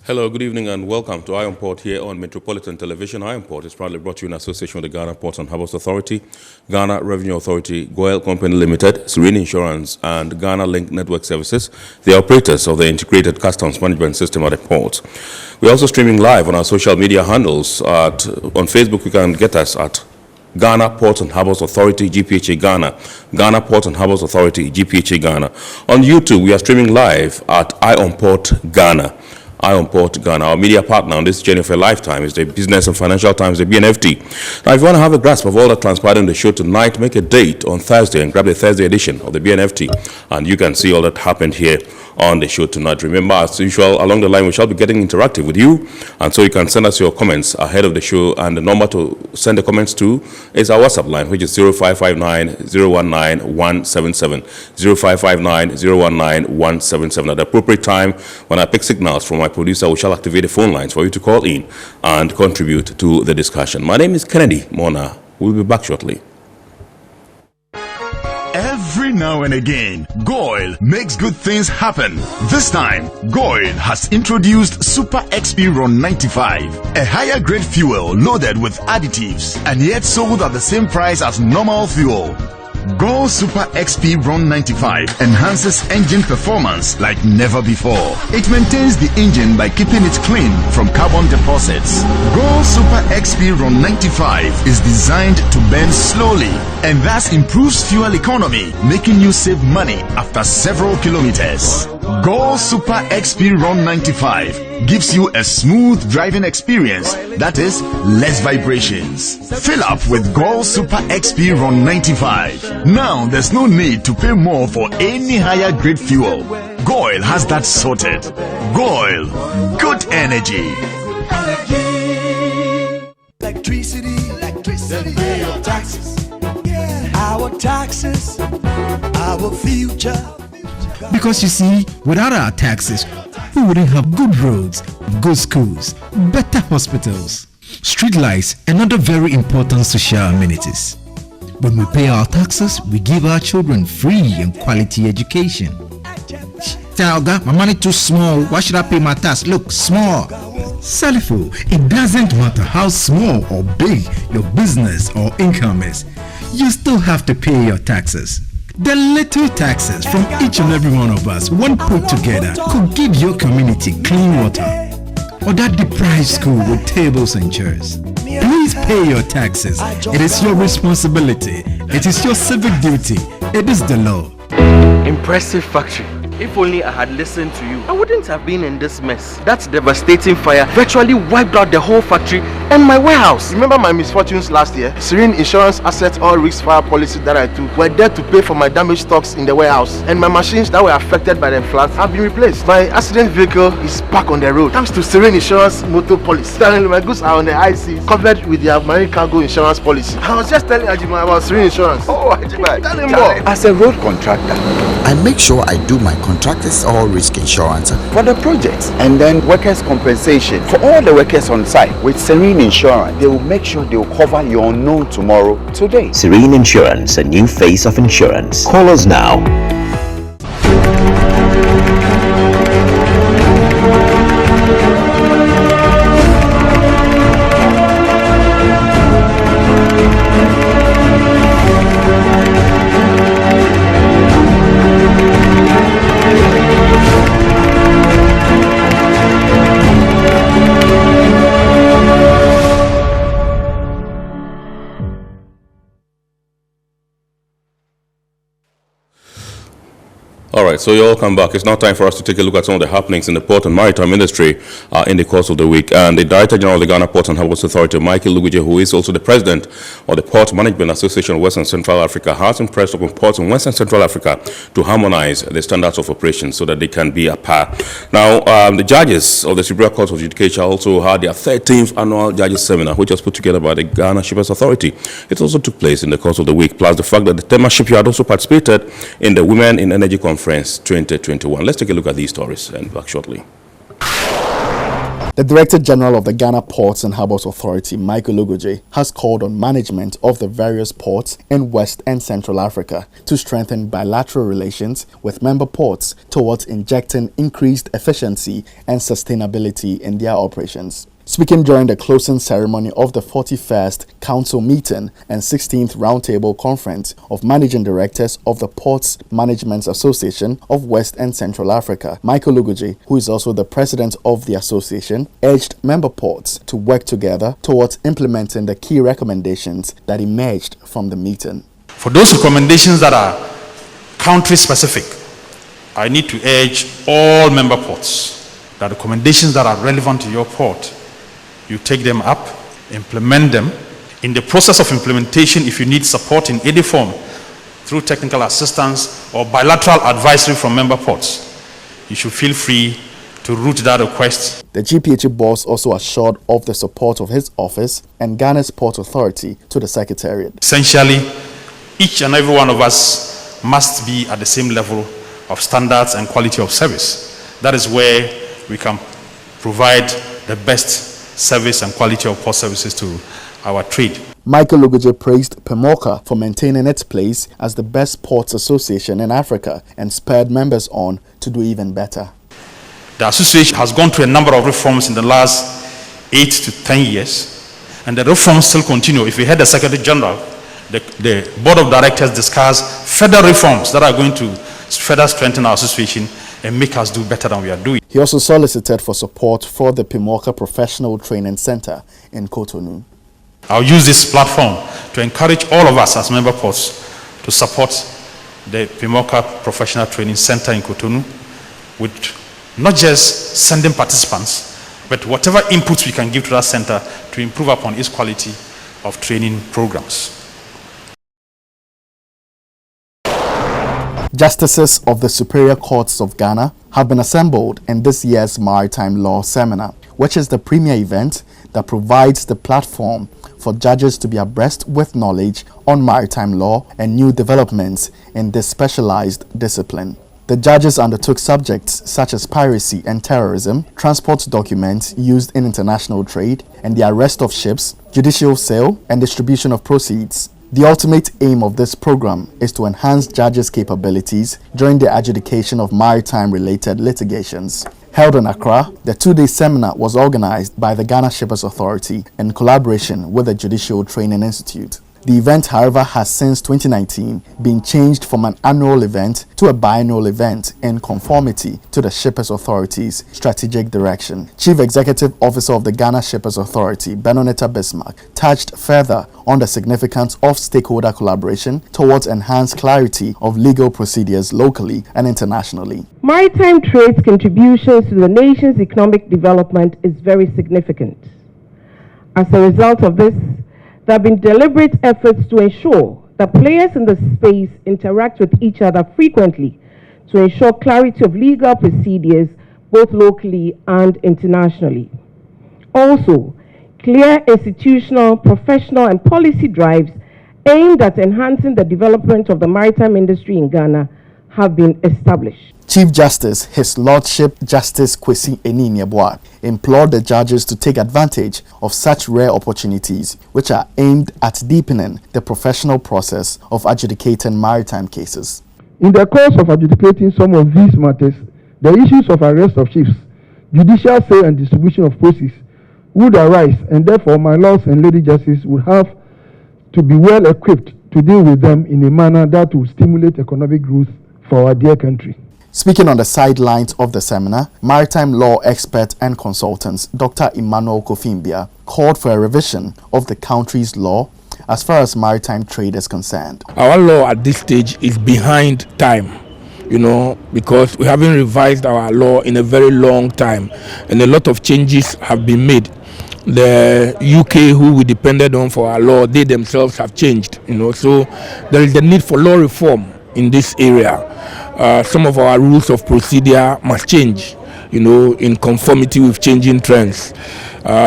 Hello, good evening, and welcome to Iron Port here on Metropolitan Television. Iron Port is proudly brought to you in association with the Ghana Ports and Harbours Authority, Ghana Revenue Authority, GOIL Company Limited, Serene Insurance, and Ghana Link Network Services, the operators of the integrated customs management system at the port. We're also streaming live on our social media handles. On Facebook, you can get us at Ghana Ports and Harbours Authority, GPHA Ghana, Ghana Ports and Harbours Authority, GPHA Ghana. On YouTube, we are streaming live at Iron Port Ghana. Iron Port Ghana. Our media partner on this journey of a lifetime is the Business and Financial Times, the BNFT. Now, if you want to have a grasp of all that transpired in the show tonight, make a date on Thursday and grab the Thursday edition of the BNFT, and you can see all that happened here on the show tonight. Remember, as usual, along the line, we shall be getting interactive with you, and so you can send us your comments ahead of the show, and the number to send the comments to is our WhatsApp line, which is 0559-019-177, 0559-019-177. At the appropriate time, when I pick signals from my producer, we shall activate the phone lines for you to call in and contribute to the discussion. My name is Kennedy Mona. We'll be back shortly. Every now and again, GOIL makes good things happen. This time, GOIL has introduced Super XP Ron 95, a higher grade fuel loaded with additives and yet sold at the same price as normal fuel. GOIL Super XP Ron 95 enhances engine performance like never before. It maintains the engine by keeping it clean from carbon deposits. GOIL Super XP Ron 95 is designed to burn slowly and thus improves fuel economy, making you save money after several kilometers. GOIL Super XP Ron 95 gives you a smooth driving experience, that is, less vibrations. Fill up with GOIL Super XP Ron 95. Now there's no need to pay more for any higher grade fuel. GOIL has that sorted. GOIL, good energy. Electricity, then pay your taxes. Our taxes, our future. Because you see, without our taxes, we wouldn't have good roads, good schools, better hospitals, street lights, and other very important social amenities. When we pay our taxes, we give our children free and quality education. Talga, my money too small. Why should I pay my tax? Look, small. Salifo, it doesn't matter how small or big your business or income is. You still have to pay your taxes. The little taxes from each and every one of us, when put together, could give your community clean water or that deprived school with tables and chairs. Please pay your taxes. It is your responsibility. It is your civic duty. It is the law. Impressive factory. If only I had listened to you, I wouldn't have been in this mess. That devastating fire virtually wiped out the whole factory and my warehouse. Remember my misfortunes last year? Serene Insurance Asset All Risk Fire policy that I took were there to pay for my damaged stocks in the warehouse, and my machines that were affected by the floods have been replaced. My accident vehicle is back on the road thanks to Serene Insurance motor policy. Telling my goods are on the high seas, covered with their marine cargo insurance policy. I was just telling Ajima about Serene Insurance. Oh, Ajima, tell him more. As a road contractor, I make sure I do my contractors all risk insurance for the projects and then workers' compensation for all the workers on site. With Serene Insurance, they will make sure they will cover your unknown tomorrow today. Serene Insurance, a new face of insurance. Call us now. All right, so you all come back. It's now time for us to take a look at some of the happenings in the port and maritime industry in the course of the week. And the Director General of the Ghana Ports and Harbours Authority, Michael Luguje, who is also the President of the Port Management Association of West and Central Africa, has impressed upon ports in West and Central Africa to harmonize the standards of operation so that they can be at par. Now, the judges of the Superior Court of Adjudication also had their 13th annual Judges Seminar, which was put together by the Ghana Shippers Authority. It also took place in the course of the week, plus the fact that the Tema SHIPYARD also participated in the Women in Energy Conference 2021. Let's take a look at these stories and back shortly. The Director General of the Ghana Ports and Harbours Authority, Michael Ogoje, has called on management of the various ports in West and Central Africa to strengthen bilateral relations with member ports towards injecting increased efficiency and sustainability in their operations. Speaking during the closing ceremony of the 41st Council meeting and 16th Roundtable Conference of Managing Directors of the Ports Management Association of West and Central Africa, Michael Ogoje, who is also the president of the association, urged member ports to work together towards implementing the key recommendations that emerged from the meeting. For those recommendations that are country-specific, I need to urge all member ports that recommendations that are relevant to your port, you take them up, implement them. In the process of implementation, if you need support in any form through technical assistance or bilateral advisory from member ports, you should feel free to route that request. The GPHA boss also assured of the support of his office and Ghana's Port Authority to the Secretariat. Essentially, each and every one of us must be at the same level of standards and quality of service. That is where we can provide the best service and quality of port services to our trade. Michael Ogoje praised PMAWCA for maintaining its place as the best ports association in Africa and spurred members on to do even better. The association has gone through a number of reforms in the last 8 to 10 years, and the reforms still continue. If we had the Secretary General, the Board of Directors discuss further reforms that are going to further strengthen our association and make us do better than we are doing. He also solicited for support for the PMAWCA Professional Training Center in Cotonou. I'll use this platform to encourage all of us as member ports to support the PMAWCA Professional Training Center in Cotonou with not just sending participants, but whatever inputs we can give to that center to improve upon its quality of training programs. Justices of the Superior Courts of Ghana have been assembled in this year's Maritime Law Seminar, which is the premier event that provides the platform for judges to be abreast with knowledge on maritime law and new developments in this specialized discipline. The judges undertook subjects such as piracy and terrorism, transport documents used in international trade, and the arrest of ships, judicial sale, and distribution of proceeds. The ultimate aim of this program is to enhance judges' capabilities during the adjudication of maritime-related litigations. Held in Accra, the two-day seminar was organized by the Ghana Shippers Authority in collaboration with the Judicial Training Institute. The event, however, has since 2019 been changed from an annual event to a biannual event in conformity to the Shippers Authority's strategic direction. Chief Executive Officer of the Ghana Shippers Authority, Benonetta Bismarck, touched further on the significance of stakeholder collaboration towards enhanced clarity of legal procedures locally and internationally. Maritime trade's contributions to the nation's economic development is very significant. As a result of this, there have been deliberate efforts to ensure that players in the space interact with each other frequently to ensure clarity of legal procedures both locally and internationally. Also, clear institutional, professional, and policy drives aimed at enhancing the development of the maritime industry in Ghana have been established. Chief Justice, His Lordship Justice Kwesi Eni-Nyeboah, implored the judges to take advantage of such rare opportunities which are aimed at deepening the professional process of adjudicating maritime cases. In the course of adjudicating some of these matters, the issues of arrest of ships, judicial sale and distribution of proceeds would arise, and therefore my lords and lady justices would have to be well equipped to deal with them in a manner that will stimulate economic growth for our dear country. Speaking on the sidelines of the seminar, maritime law expert and consultant Dr. Emmanuel Kofimbia called for a revision of the country's law as far as maritime trade is concerned. Our law at this stage is behind time, because we haven't revised our law in a very long time, and a lot of changes have been made. The UK, who we depended on for our law, they themselves have changed, so there is the need for law reform in this area. Some of our rules of procedure must change, in conformity with changing trends.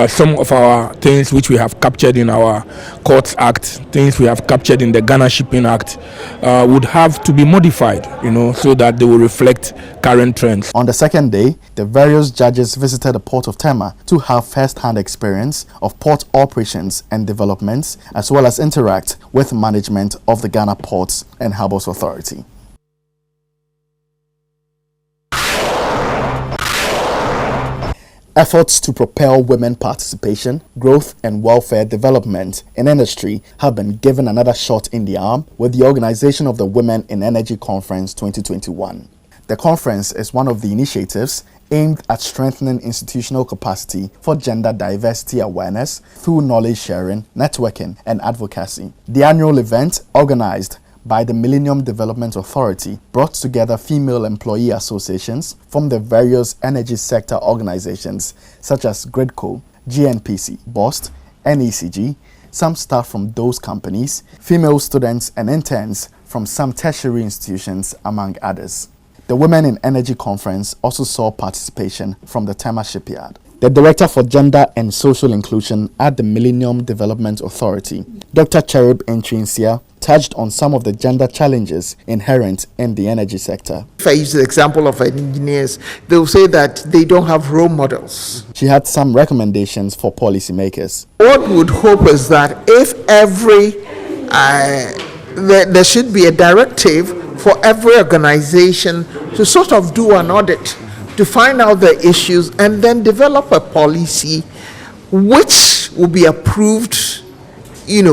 Some of our things which we have captured in our Courts Act, things we have captured in the Ghana Shipping Act, would have to be modified, so that they will reflect current trends. On the second day, the various judges visited the port of Tema to have first-hand experience of port operations and developments, as well as interact with management of the Ghana Ports and Harbours Authority. Efforts to propel women participation, growth and welfare development in industry have been given another shot in the arm with the organization of the Women in Energy Conference 2021. The conference is one of the initiatives aimed at strengthening institutional capacity for gender diversity awareness through knowledge sharing, networking and advocacy. The annual event, organized by the Millennium Development Authority, brought together female employee associations from the various energy sector organizations such as GRIDCO, GNPC, BOST, NECG, some staff from those companies, female students and interns from some tertiary institutions, among others. The Women in Energy Conference also saw participation from the Tema Shipyard. The Director for Gender and Social Inclusion at the Millennium Development Authority, Dr. Cherub Ntrinsia, touched on some of the gender challenges inherent in the energy sector. If I use the example of engineers, they'll say that they don't have role models. She had some recommendations for policymakers. What we would hope is that if there should be a directive for every organization to sort of do an audit, to find out the issues and then develop a policy which will be approved,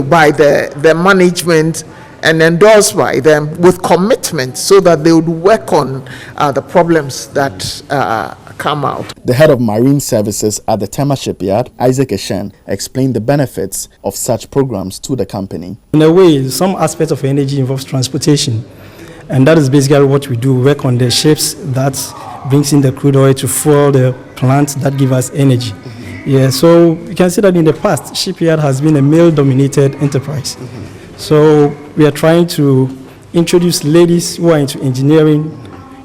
by the management and endorsed by them with commitment so that they would work on the problems that come out. The head of marine services at the Tema Shipyard, Isaac Eshen, explained the benefits of such programs to the company. In a way, some aspect of energy involves transportation, and that is basically what we do, work on the ships that brings in the crude oil to fuel the plants that give us energy. Yeah, so you can see that in the past, shipyard has been a male-dominated enterprise. So we are trying to introduce ladies who are into engineering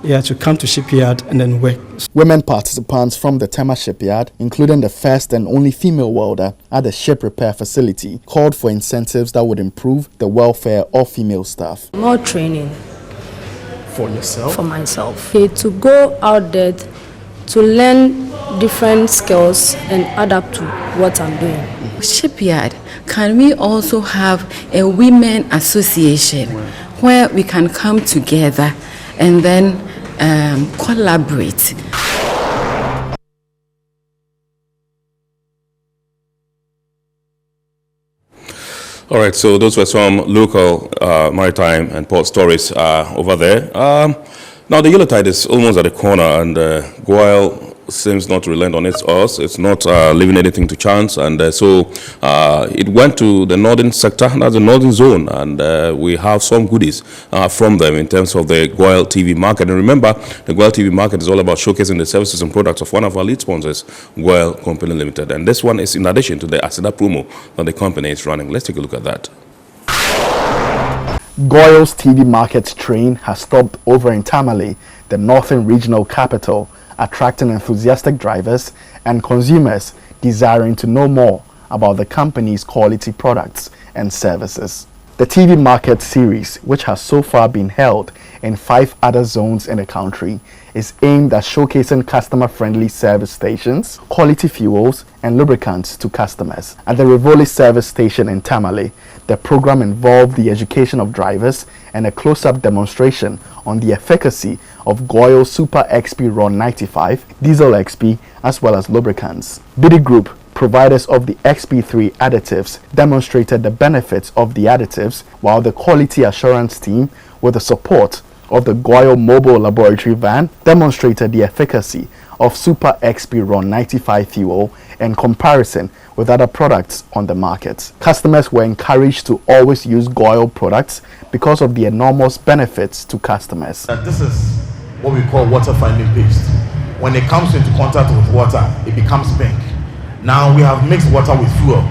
to come to shipyard and then work. Women participants from the Tema Shipyard, including the first and only female welder at the ship repair facility, called for incentives that would improve the welfare of female staff. More training. For yourself? For myself. To go out there to learn different skills and adapt to what I'm doing. Shipyard, can we also have a women association where we can come together and then collaborate? All right, so those were some local maritime and port stories over there. Now, the Yuletide is almost at the corner, and GOIL seems not to relent on its oars. It's not leaving anything to chance, and so it went to the northern sector, that's the northern zone, and we have some goodies from them in terms of the GOIL TV market. And remember, the GOIL TV market is all about showcasing the services and products of one of our lead sponsors, GOIL Company Limited. And this one is in addition to the ASEDA promo that the company is running. Let's take a look at that. GOIL's TV market train has stopped over in Tamale, the northern regional capital, attracting enthusiastic drivers and consumers desiring to know more about the company's quality products and services. The TV market series, which has so far been held in 5 other zones in the country, is aimed at showcasing customer-friendly service stations, quality fuels, and lubricants to customers. At the Rivoli service station in Tamale, the program involved the education of drivers and a close-up demonstration on the efficacy of GOIL Super XP Raw 95, Diesel XP, as well as lubricants. BD Group, providers of the XP3 additives, demonstrated the benefits of the additives, while the quality assurance team, with the support of the GOIL mobile laboratory van, demonstrated the efficacy of Super XP Raw 95 fuel in comparison with other products on the market. Customers were encouraged to always use GOIL products because of the enormous benefits to customers. This is what we call water finding paste. When it comes into contact with water, it becomes pink. Now we have mixed water with fuel,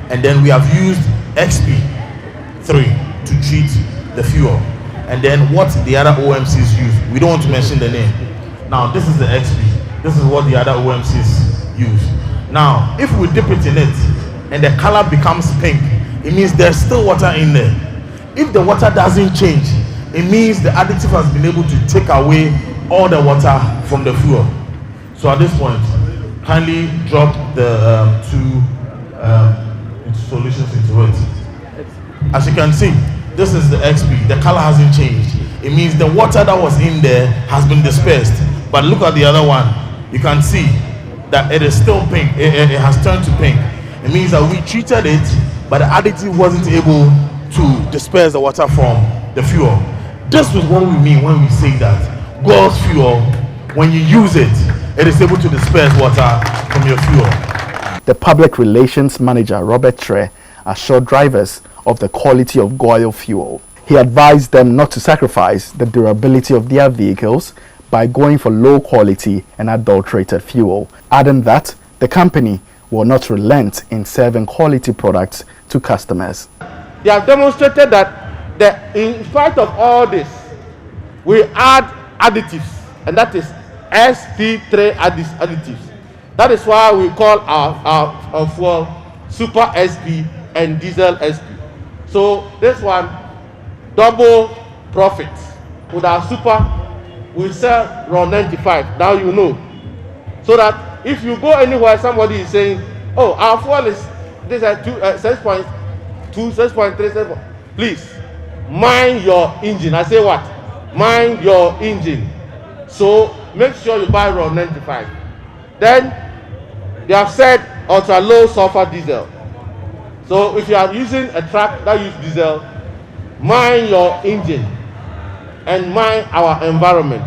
and then we have used XP3 to treat the fuel. And then what the other OMCs use, we don't want to mention the name. Now this is the XP. This is what the other OMCs use. Now, if we dip it in it and the color becomes pink, it means there's still water in there. If the water doesn't change, it means the additive has been able to take away all the water from the fuel. So at this point, kindly drop the two solutions into it. As you can see, this is the XP. The color hasn't changed. It means the water that was in there has been dispersed. But look at the other one. You can see that it is still pink. It has turned to pink. It means that we treated it, but the additive wasn't able to disperse the water from the fuel. This is what we mean when we say that GOIL's fuel, when you use it, it is able to disperse water from your fuel. The public relations manager, Robert Tre, assured drivers of the quality of GOIL fuel. He advised them not to sacrifice the durability of their vehicles by going for low quality and adulterated fuel, adding that the company will not relent in serving quality products to customers. They have demonstrated that in spite of all this, we add additives, and that is SP3 additives. That is why we call our fuel Super SP and Diesel SP. So this one, double profit. With our Super, we sell around 95. Now you know. So that if you go anywhere, somebody is saying, oh, our fuel is this at 6.2, 6.3, 7. Please, mind your engine. I say what? Mind your engine. So make sure you buy around 95. Then they have said ultra low sulfur diesel. So if you are using a truck that uses diesel, mind your engine and mind our environment.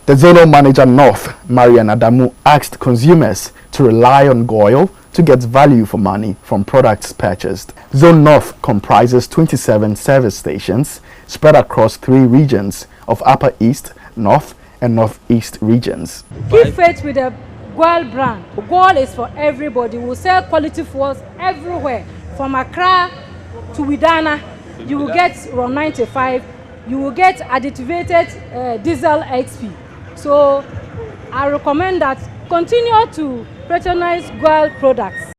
The zonal manager North, Marian Adamu, asked consumers to rely on GOIL to get value for money from products purchased. Zone North comprises 27 service stations spread across 3 regions of Upper East, North and Northeast regions. Keep faith with the GOIL brand. GOIL is for everybody. We sell quality fuels everywhere. From Accra to Widana, you will get around 95. You will get additivated diesel XP. So I recommend that continue to patronize GOIL products.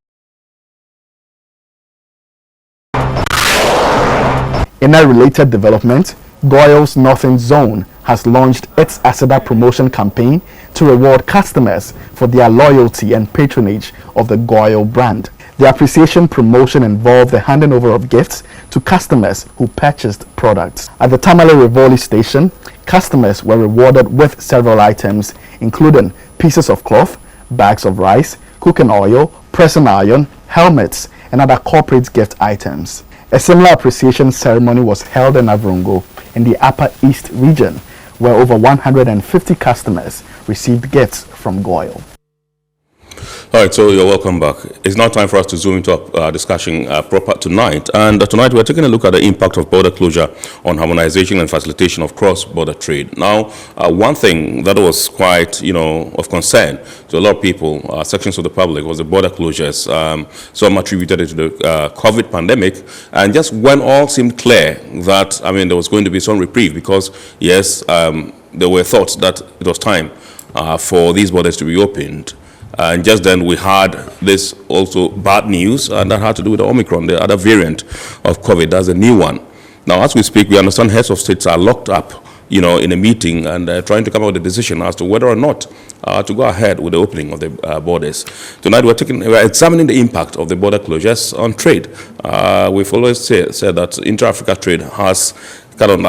In a related development, GOIL's Northern Zone has launched its ASEDA promotion campaign to reward customers for their loyalty and patronage of the GOIL brand. The appreciation promotion involved the handing over of gifts to customers who purchased products. At the TAMALE Rivoli station, customers were rewarded with several items, including pieces of cloth, bags of rice, cooking oil, pressing iron, helmets, and other corporate gift items. A similar appreciation ceremony was held in Avrongo in the Upper East region, where over 150 customers received gifts from GOIL. All right, so you're welcome back. It's now time for us to zoom into our discussion proper tonight. And tonight we're taking a look at the impact of border closure on harmonization and facilitation of cross-border trade. Now, one thing that was quite, of concern to a lot of people, sections of the public, was the border closures. Some attributed it to the COVID pandemic. And just when all seemed clear that, there was going to be some reprieve because, yes, there were thoughts that it was time for these borders to be opened. And just then we had this also bad news, and that had to do with the Omicron, the other variant of COVID. That's a new one. Now, as we speak, we understand heads of states are locked up, in a meeting and trying to come up with a decision as to whether or not to go ahead with the opening of the borders. Tonight, we're examining the impact of the border closures on trade. We've always said that Intra-Africa trade has kind of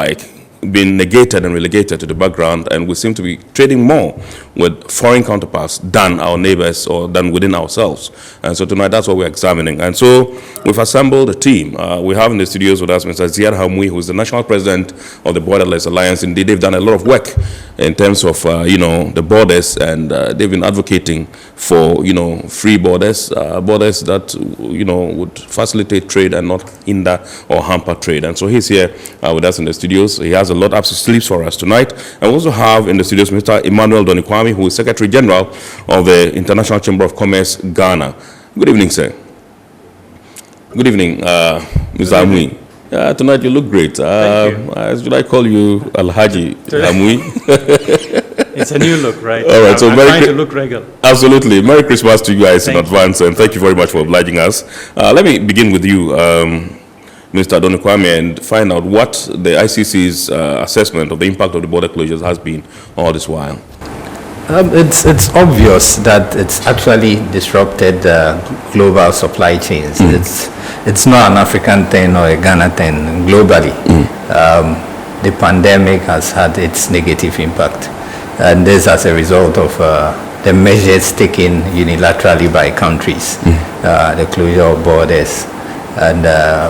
been negated and relegated to the background, and we seem to be trading more with foreign counterparts than our neighbors or than within ourselves. And so tonight, that's what we're examining. And so we've assembled a team. We have in the studios with us Mr. Ziad Hamwi, who is the national president of the Borderless Alliance. Indeed, they've done a lot of work in terms of, the borders, and they've been advocating for, free borders, borders that, would facilitate trade and not hinder or hamper trade. And so he's here with us in the studios. He has a lot up his sleeves for us tonight. And we also have in the studios Mr. Emmanuel Donikwami, who is Secretary General of the International Chamber of Commerce, Ghana. Good evening, sir. Good evening, Mr. Hamwi. Tonight you look great. Should I call you Alhaji Hamwi? It's a new look, right? All right, so I'm trying to look regular. Absolutely. Merry Christmas to you guys in advance, and thank you very much for obliging us. Let me begin with you, Mr. Adonikwame, and find out what the ICC's assessment of the impact of the border closures has been all this while. It's obvious that it's actually disrupted global supply chains. It's not an African thing or a Ghana thing. Globally, the pandemic has had its negative impact, and this as a result of the measures taken unilaterally by countries, the closure of borders, and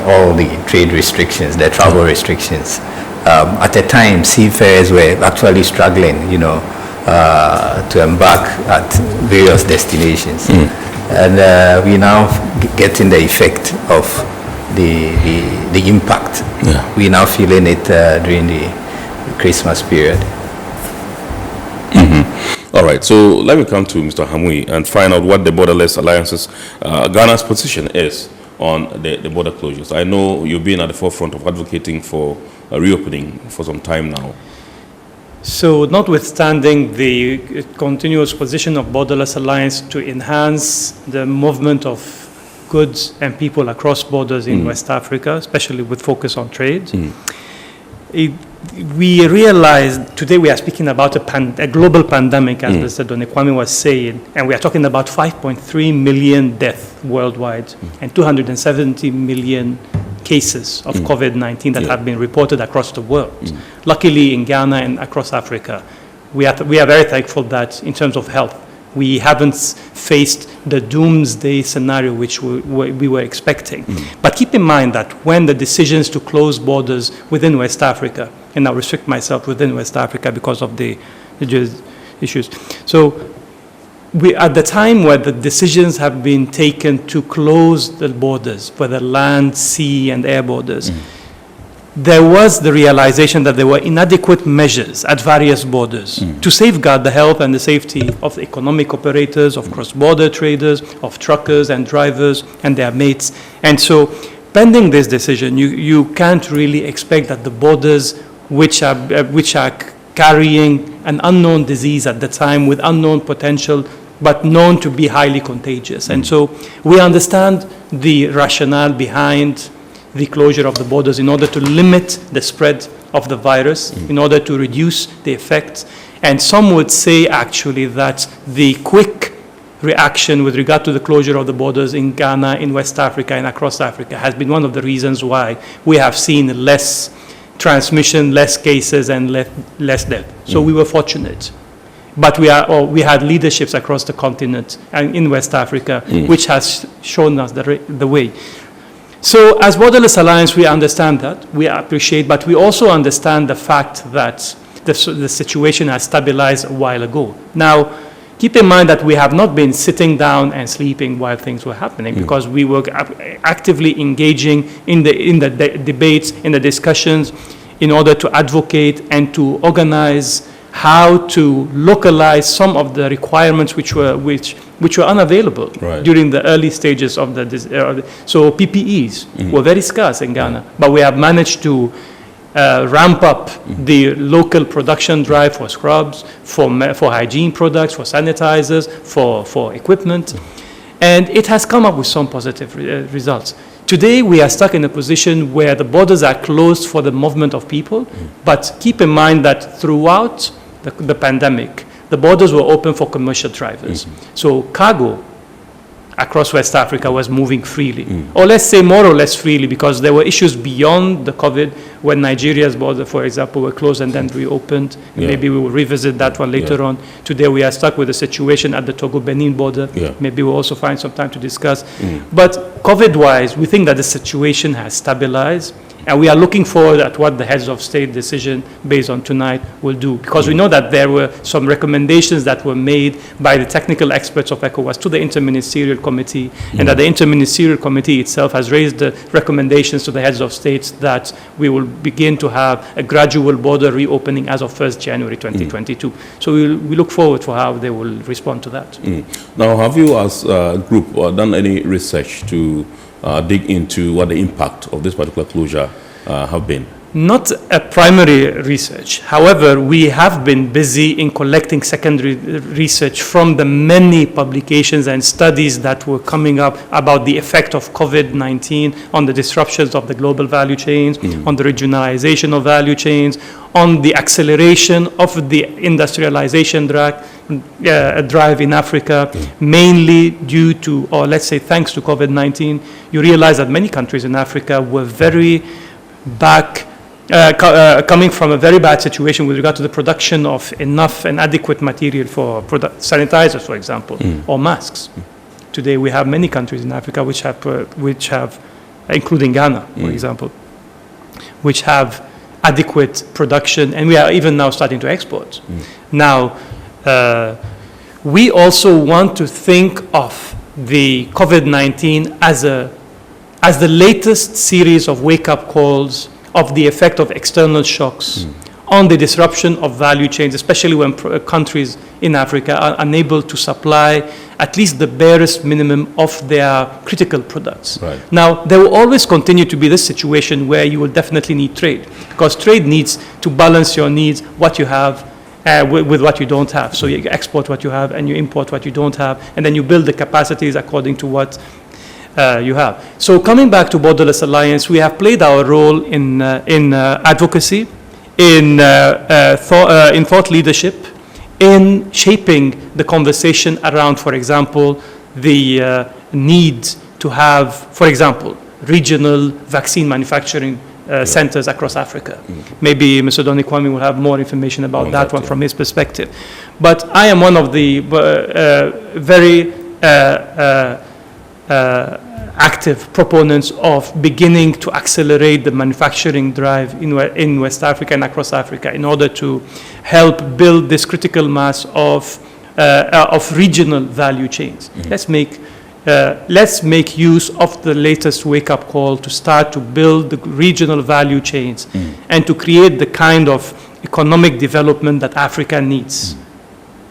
all the trade restrictions, the travel restrictions. At the time, seafarers were actually struggling, to embark at various destinations. And we now getting the effect of the impact. We're now feeling it during the Christmas period. All right, so let me come to Mr. Hamui and find out what the Borderless Alliance's Ghana's position is on the border closures. I know you've been at the forefront of advocating for a reopening for some time now. So notwithstanding the continuous position of Borderless Alliance to enhance the movement of goods and people across borders in West Africa, especially with focus on trade, we realized today we are speaking about a global pandemic, as Mr. Donikwame was saying, and we are talking about 5.3 million deaths worldwide and 270 million cases of COVID-19 that have been reported across the world. Luckily, in Ghana and across Africa, we are very thankful that in terms of health, we haven't faced the doomsday scenario which we were expecting. But keep in mind that when the decisions to close borders within West Africa, and I'll restrict myself within West Africa because of the issues. So at the time where the decisions have been taken to close the borders, whether land, sea, and air borders, there was the realization that there were inadequate measures at various borders to safeguard the health and the safety of the economic operators, of cross-border traders, of truckers and drivers and their mates. And so, pending this decision, you can't really expect that the borders which are carrying an unknown disease at the time with unknown potential, but known to be highly contagious. And so we understand the rationale behind the closure of the borders in order to limit the spread of the virus, in order to reduce the effects. And some would say actually that the quick reaction with regard to the closure of the borders in Ghana, in West Africa, and across Africa has been one of the reasons why we have seen less transmission, less cases, and less death. So we were fortunate. But we had leaderships across the continent and in West Africa, which has shown us the way. So as Borderless Alliance, we understand that, we appreciate, but we also understand the fact that the situation has stabilized a while ago. Now, keep in mind that we have not been sitting down and sleeping while things were happening, because we were actively engaging in the debates, in the discussions, in order to advocate and to organize how to localize some of the requirements which were unavailable during the early stages of so PPEs were very scarce in Ghana, but we have managed to ramp up the local production drive for scrubs, for hygiene products, for sanitizers, for equipment, and it has come up with some positive results. Today, we are stuck in a position where the borders are closed for the movement of people, but keep in mind that throughout the pandemic, the borders were open for commercial drivers. So cargo across West Africa was moving freely, or let's say more or less freely, because there were issues beyond the COVID when Nigeria's border, for example, were closed and then reopened. Maybe we will revisit that one later on. Today we are stuck with a situation at the Togo-Benin border. Maybe we'll also find some time to discuss. But COVID-wise, we think that the situation has stabilized, and we are looking forward at what the heads of state decision based on tonight will do, because we know that there were some recommendations that were made by the technical experts of ECOWAS to the Interministerial Committee, and that the Interministerial Committee itself has raised the recommendations to the heads of states that we will begin to have a gradual border reopening as of 1st January 2022. So we look forward for how they will respond to that. Now, have you as a group done any research to dig into what the impact of this particular closure have been? Not a primary research. However, we have been busy in collecting secondary research from the many publications and studies that were coming up about the effect of COVID-19 on the disruptions of the global value chains, on the regionalization of value chains, on the acceleration of the industrialization drive in Africa, mainly due to, or let's say thanks to COVID-19. You realize that many countries in Africa were very coming from a very bad situation with regard to the production of enough and adequate material for sanitizers, for example, or masks. Today we have many countries in Africa which have, including Ghana, for example, which have adequate production, and we are even now starting to export. Now, we also want to think of the COVID-19 as the latest series of wake-up calls of the effect of external shocks on the disruption of value chains, especially when countries in Africa are unable to supply at least the barest minimum of their critical products. Right. Now, there will always continue to be this situation where you will definitely need trade, because trade needs to balance your needs, what you have, with what you don't have. So you export what you have and you import what you don't have, and then you build the capacities according to what you have. So coming back to Borderless Alliance, we have played our role in advocacy, in thought leadership, in shaping the conversation around, for example, the need to have, for example, regional vaccine manufacturing centers across Africa. Maybe Mr. Donny Kwame will have more information about that one from his perspective. But I am one of the very active proponents of beginning to accelerate the manufacturing drive in West Africa and across Africa in order to help build this critical mass of regional value chains. Let's make use of the latest wake-up call to start to build the regional value chains and to create the kind of economic development that Africa needs.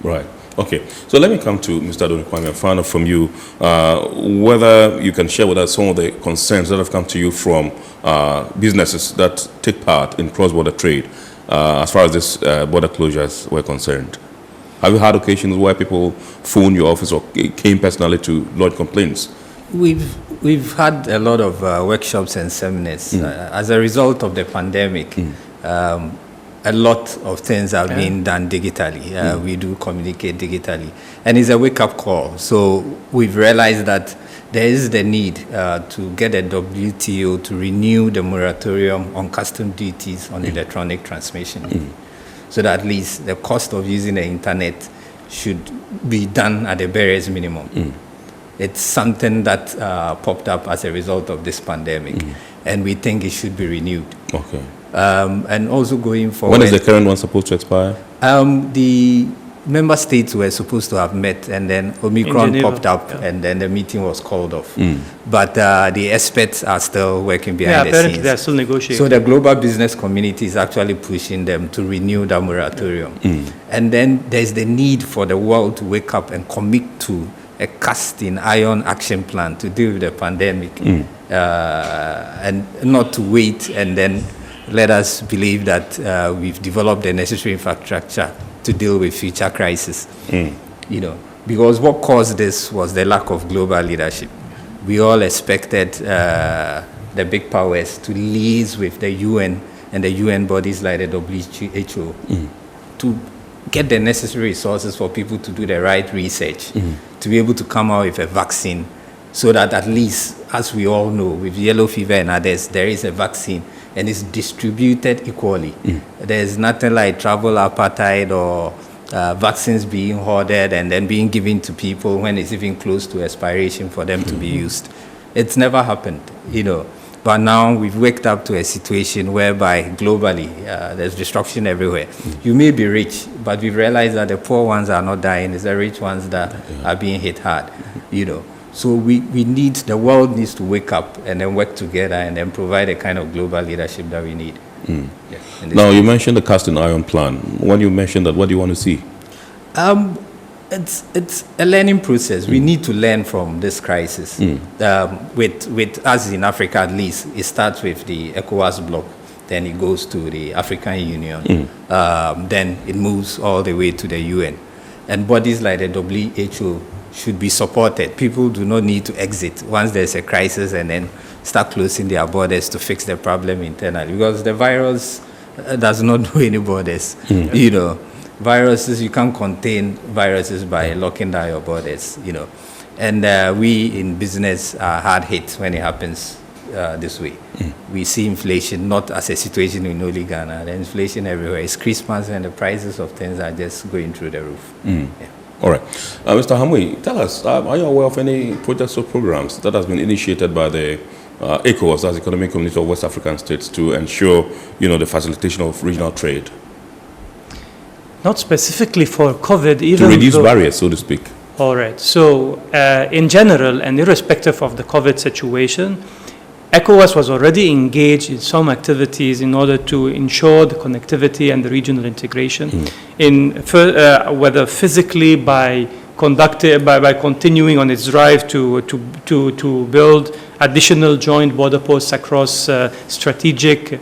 Right. Okay, so let me come to Mr. Donny Kwame and find out from you whether you can share with us some of the concerns that have come to you from businesses that take part in cross-border trade as far as this border closures were concerned. Have you had occasions where people phone your office or came personally to lodge complaints? We've had a lot of workshops and seminars. As a result of the pandemic, a lot of things are being done digitally. We do communicate digitally. And it's a wake-up call. So we've realized that there is the need to get a WTO to renew the moratorium on custom duties on electronic transmission. So that at least the cost of using the internet should be done at the barest minimum. It's something that popped up as a result of this pandemic. And we think it should be renewed. Okay. And also going forward. When is the current one supposed to expire? The member states were supposed to have met, and then Omicron popped up, and then the meeting was called off. But the experts are still working behind the scenes. Apparently they're still negotiating. So the global business community is actually pushing them to renew the moratorium. And then there's the need for the world to wake up and commit to a cast-in iron action plan to deal with the pandemic, and not to wait and then let us believe that we've developed the necessary infrastructure to deal with future crises. You know, because what caused this was the lack of global leadership. We all expected the big powers to liaise with the UN and the UN bodies like the WHO to get the necessary resources for people to do the right research, to be able to come out with a vaccine, so that at least, as we all know, with yellow fever and others, there is a vaccine and it's distributed equally. There's nothing like travel apartheid or vaccines being hoarded and then being given to people when it's even close to expiration for them to be used. It's never happened, you know. But now we've waked up to a situation whereby globally there's destruction everywhere. You may be rich, but we've realized that the poor ones are not dying. It's the rich ones that are being hit hard, you know. So the world needs to wake up and then work together and then provide the kind of global leadership that we need. Now, you mentioned the cast-in iron plan. When you mentioned that, what do you want to see? It's a learning process. We need to learn from this crisis. With us in Africa, at least, it starts with the ECOWAS bloc. then it goes to the African Union, then it moves all the way to the UN. And bodies like the WHO should be supported. People do not need to exit once there's a crisis and then start closing their borders to fix the problem internally, because the virus does not know any borders. You know, viruses, you can't contain viruses by locking down your borders, you know. And we in business are hard hit when it happens this way. We see inflation not as a situation in only Ghana. The inflation everywhere. It's Christmas and the prices of things are just going through the roof. Yeah. All right. Mr. Hamwi, tell us, are you aware of any projects or programs that has been initiated by the ECOWAS, as Economic Community of West African States, to ensure, you know, the facilitation of regional trade? Not specifically for COVID, even to reduce barriers, so to speak. All right. So, in general, and irrespective of the COVID situation, ECOWAS was already engaged in some activities in order to ensure the connectivity and the regional integration, whether physically by continuing on its drive to build additional joint border posts across strategic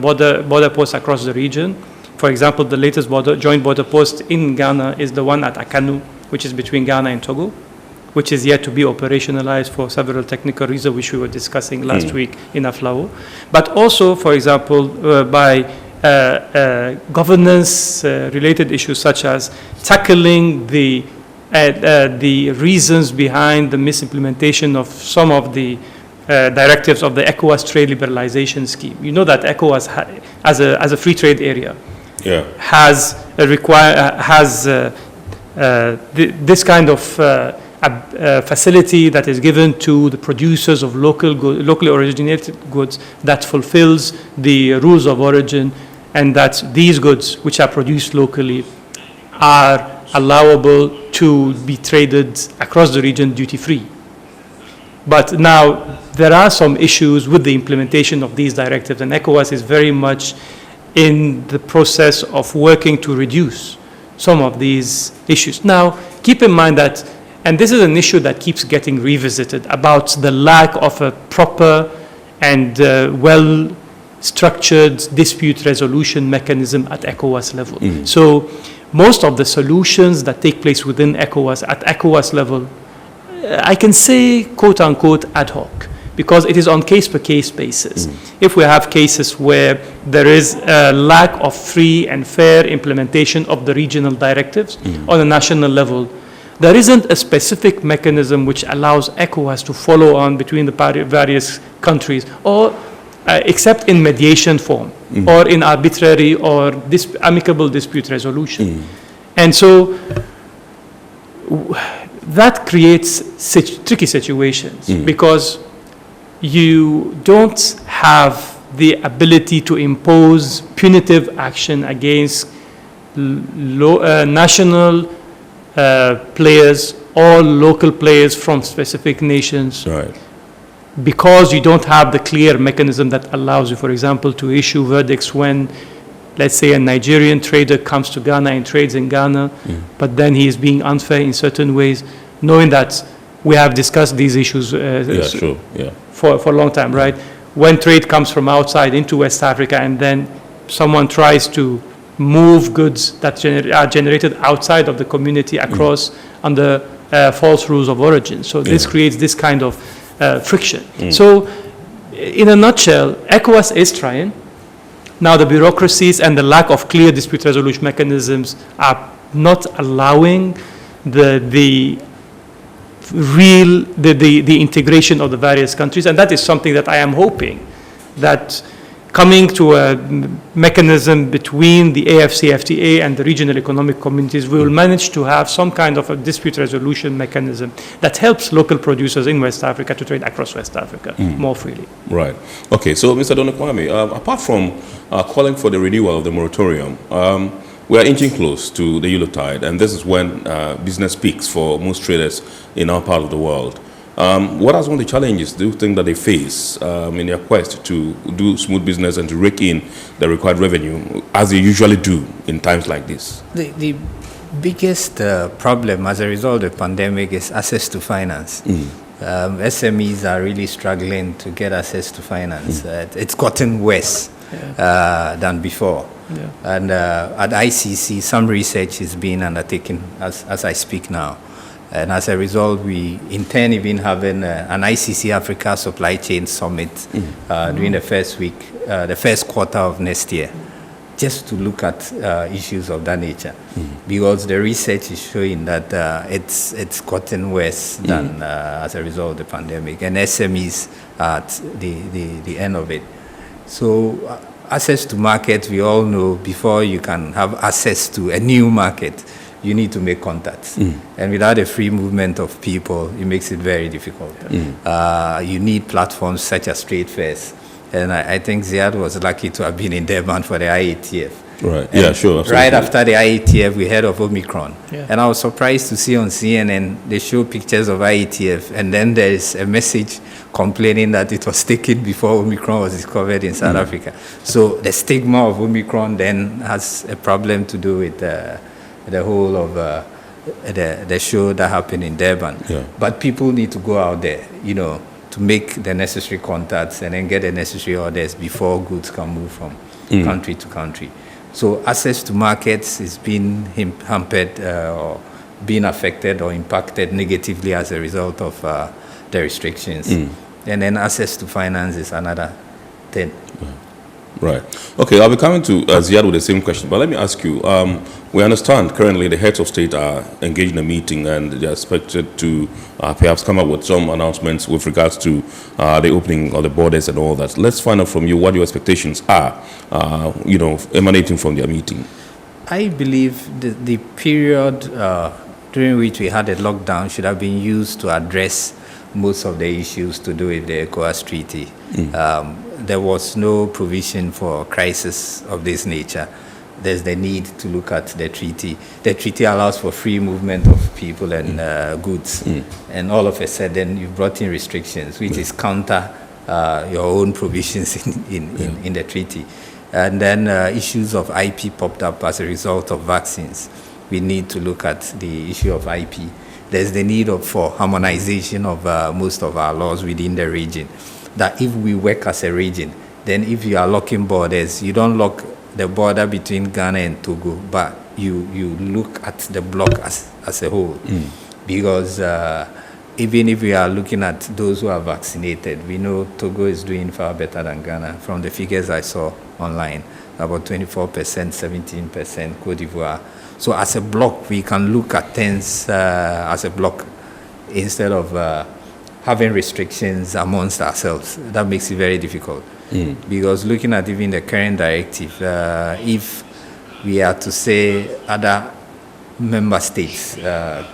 border posts across the region. For example, the latest joint border post in Ghana is the one at Akanu, which is between Ghana and Togo, which is yet to be operationalized for several technical reasons, which we were discussing last week in Aflao. But also, for example, by governance-related issues such as tackling the reasons behind the misimplementation of some of the directives of the ECOWAS trade liberalization scheme. You know that ECOWAS, as a free trade area, has this kind of facility that is given to the producers of locally originated goods that fulfills the rules of origin, and that these goods, which are produced locally, are allowable to be traded across the region duty-free. But now there are some issues with the implementation of these directives, and ECOWAS is very much in the process of working to reduce some of these issues. Now, keep in mind that, and this is an issue that keeps getting revisited, about the lack of a proper and well-structured dispute resolution mechanism at ECOWAS level. So most of the solutions that take place within ECOWAS, at ECOWAS level, I can say, quote-unquote, ad hoc, because it is on case-per-case basis. If we have cases where there is a lack of free and fair implementation of the regional directives on a national level, there isn't a specific mechanism which allows ECOWAS to follow on between the various countries, or except in mediation form, or in arbitrary or amicable dispute resolution. And so that creates tricky situations, because you don't have the ability to impose punitive action against national players or local players from specific nations, because you don't have the clear mechanism that allows you, for example, to issue verdicts when, let's say, a Nigerian trader comes to Ghana and trades in Ghana, but then he is being unfair in certain ways, knowing that we have discussed these issues for a long time, right? When trade comes from outside into West Africa, and then someone tries to move goods that are generated outside of the community across under false rules of origin. So this creates this kind of friction. So in a nutshell, ECOWAS is trying. Now the bureaucracies and the lack of clear dispute resolution mechanisms are not allowing the integration of the various countries, and that is something that I am hoping that coming to a mechanism between the AFCFTA and the regional economic communities, we will manage to have some kind of a dispute resolution mechanism that helps local producers in West Africa to trade across West Africa more freely. Right. Okay, so Mr. Donokwame, apart from calling for the renewal of the moratorium, we are inching close to the Yuletide, and this is when business peaks for most traders in our part of the world. What are some of the challenges do you think that they face in their quest to do smooth business and to rake in the required revenue, as they usually do in times like this? The biggest problem as a result of the pandemic is access to finance. SMEs are really struggling to get access to finance. It's gotten worse than before. Yeah. And at ICC, some research is being undertaken as I speak now. And as a result, we intend even having an ICC Africa Supply Chain Summit during the first quarter of next year, just to look at issues of that nature. Because the research is showing that it's gotten worse than as a result of the pandemic, and SMEs are at the end of it. So access to market, we all know before you can have access to a new market, you need to make contacts. And without a free movement of people, it makes it very difficult. You need platforms such as trade fairs. And I think Ziad was lucky to have been in Durban for the IATF. Right, and yeah, sure. Absolutely. Right after the IATF, we heard of Omicron. Yeah. And I was surprised to see on CNN, they show pictures of IATF, and then there is a message complaining that it was taken before Omicron was discovered in South Africa. So the stigma of Omicron then has a problem to do with the whole of the show that happened in Durban. Yeah. But people need to go out there, to make the necessary contacts and then get the necessary orders before goods can move from country to country. So access to markets is being hampered or being affected or impacted negatively as a result of the restrictions. And then access to finance is another thing. Right. Okay, I'll be coming to Ziad with the same question, but let me ask you, we understand currently the heads of state are engaged in a meeting and they're expected to perhaps come up with some announcements with regards to the opening of the borders and all that. Let's find out from you what your expectations are, emanating from their meeting. I believe the period during which we had a lockdown should have been used to address most of the issues to do with the ECOWAS treaty. There was no provision for a crisis of this nature. There's the need to look at the treaty. The treaty allows for free movement of people and goods. And all of a sudden, you've brought in restrictions, which is counter your own provisions in the treaty. And then issues of IP popped up as a result of vaccines. We need to look at the issue of IP. There's the need for harmonization of most of our laws within the region. That if we work as a region, then if you are locking borders, you don't lock the border between Ghana and Togo, but you look at the bloc as a whole. Because even if we are looking at those who are vaccinated, we know Togo is doing far better than Ghana from the figures I saw online, about 24%, 17%, Cote d'Ivoire. So as a bloc, we can look at things as a bloc instead of having restrictions amongst ourselves. That makes it very difficult. Because looking at even the current directive, if we are to say other member states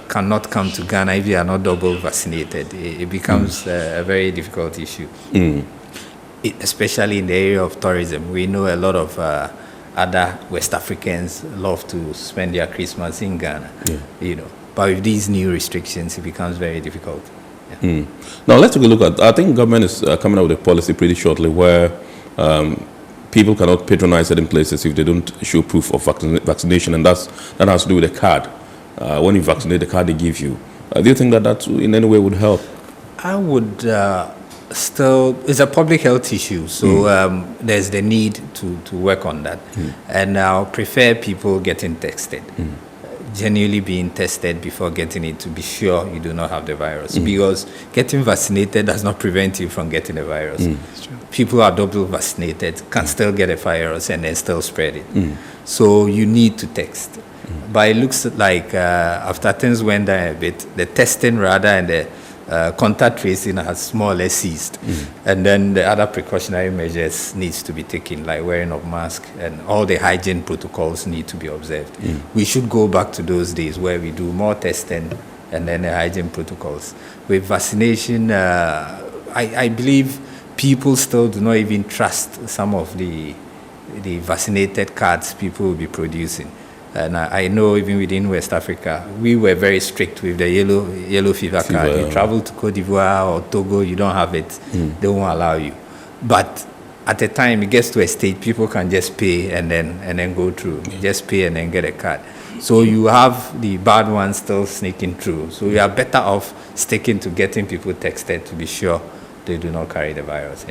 cannot come to Ghana if they are not double vaccinated, it becomes a very difficult issue. Especially in the area of tourism. We know a lot of other West Africans love to spend their Christmas in Ghana. But with these new restrictions, it becomes very difficult. Now let's take a look at, I think government is coming out with a policy pretty shortly where people cannot patronize certain places if they don't show proof of vaccination, and that has to do with a card. When you vaccinate, the card they give you. Do you think that in any way would help? I would it's a public health issue, so there's the need to work on that. And I'll prefer people getting tested. Genuinely being tested before getting it to be sure you do not have the virus, because getting vaccinated does not prevent you from getting the virus. People are double vaccinated, can still get a virus and then still spread it. So you need to test. But it looks like after things went down a bit, the testing rather and the contact tracing has more or less ceased. And then the other precautionary measures needs to be taken, like wearing of mask, and all the hygiene protocols need to be observed. We should go back to those days where we do more testing and then the hygiene protocols. With vaccination, I believe people still do not even trust some of the vaccinated cards people will be producing. And I know even within West Africa, we were very strict with the yellow fever card. You travel to Cote d'Ivoire or Togo, you don't have it, they won't allow you. But at the time it gets to a state, people can just pay and then go through. Just pay and then get a card. So you have the bad ones still sneaking through. So you are better off sticking to getting people tested to be sure they do not carry the virus.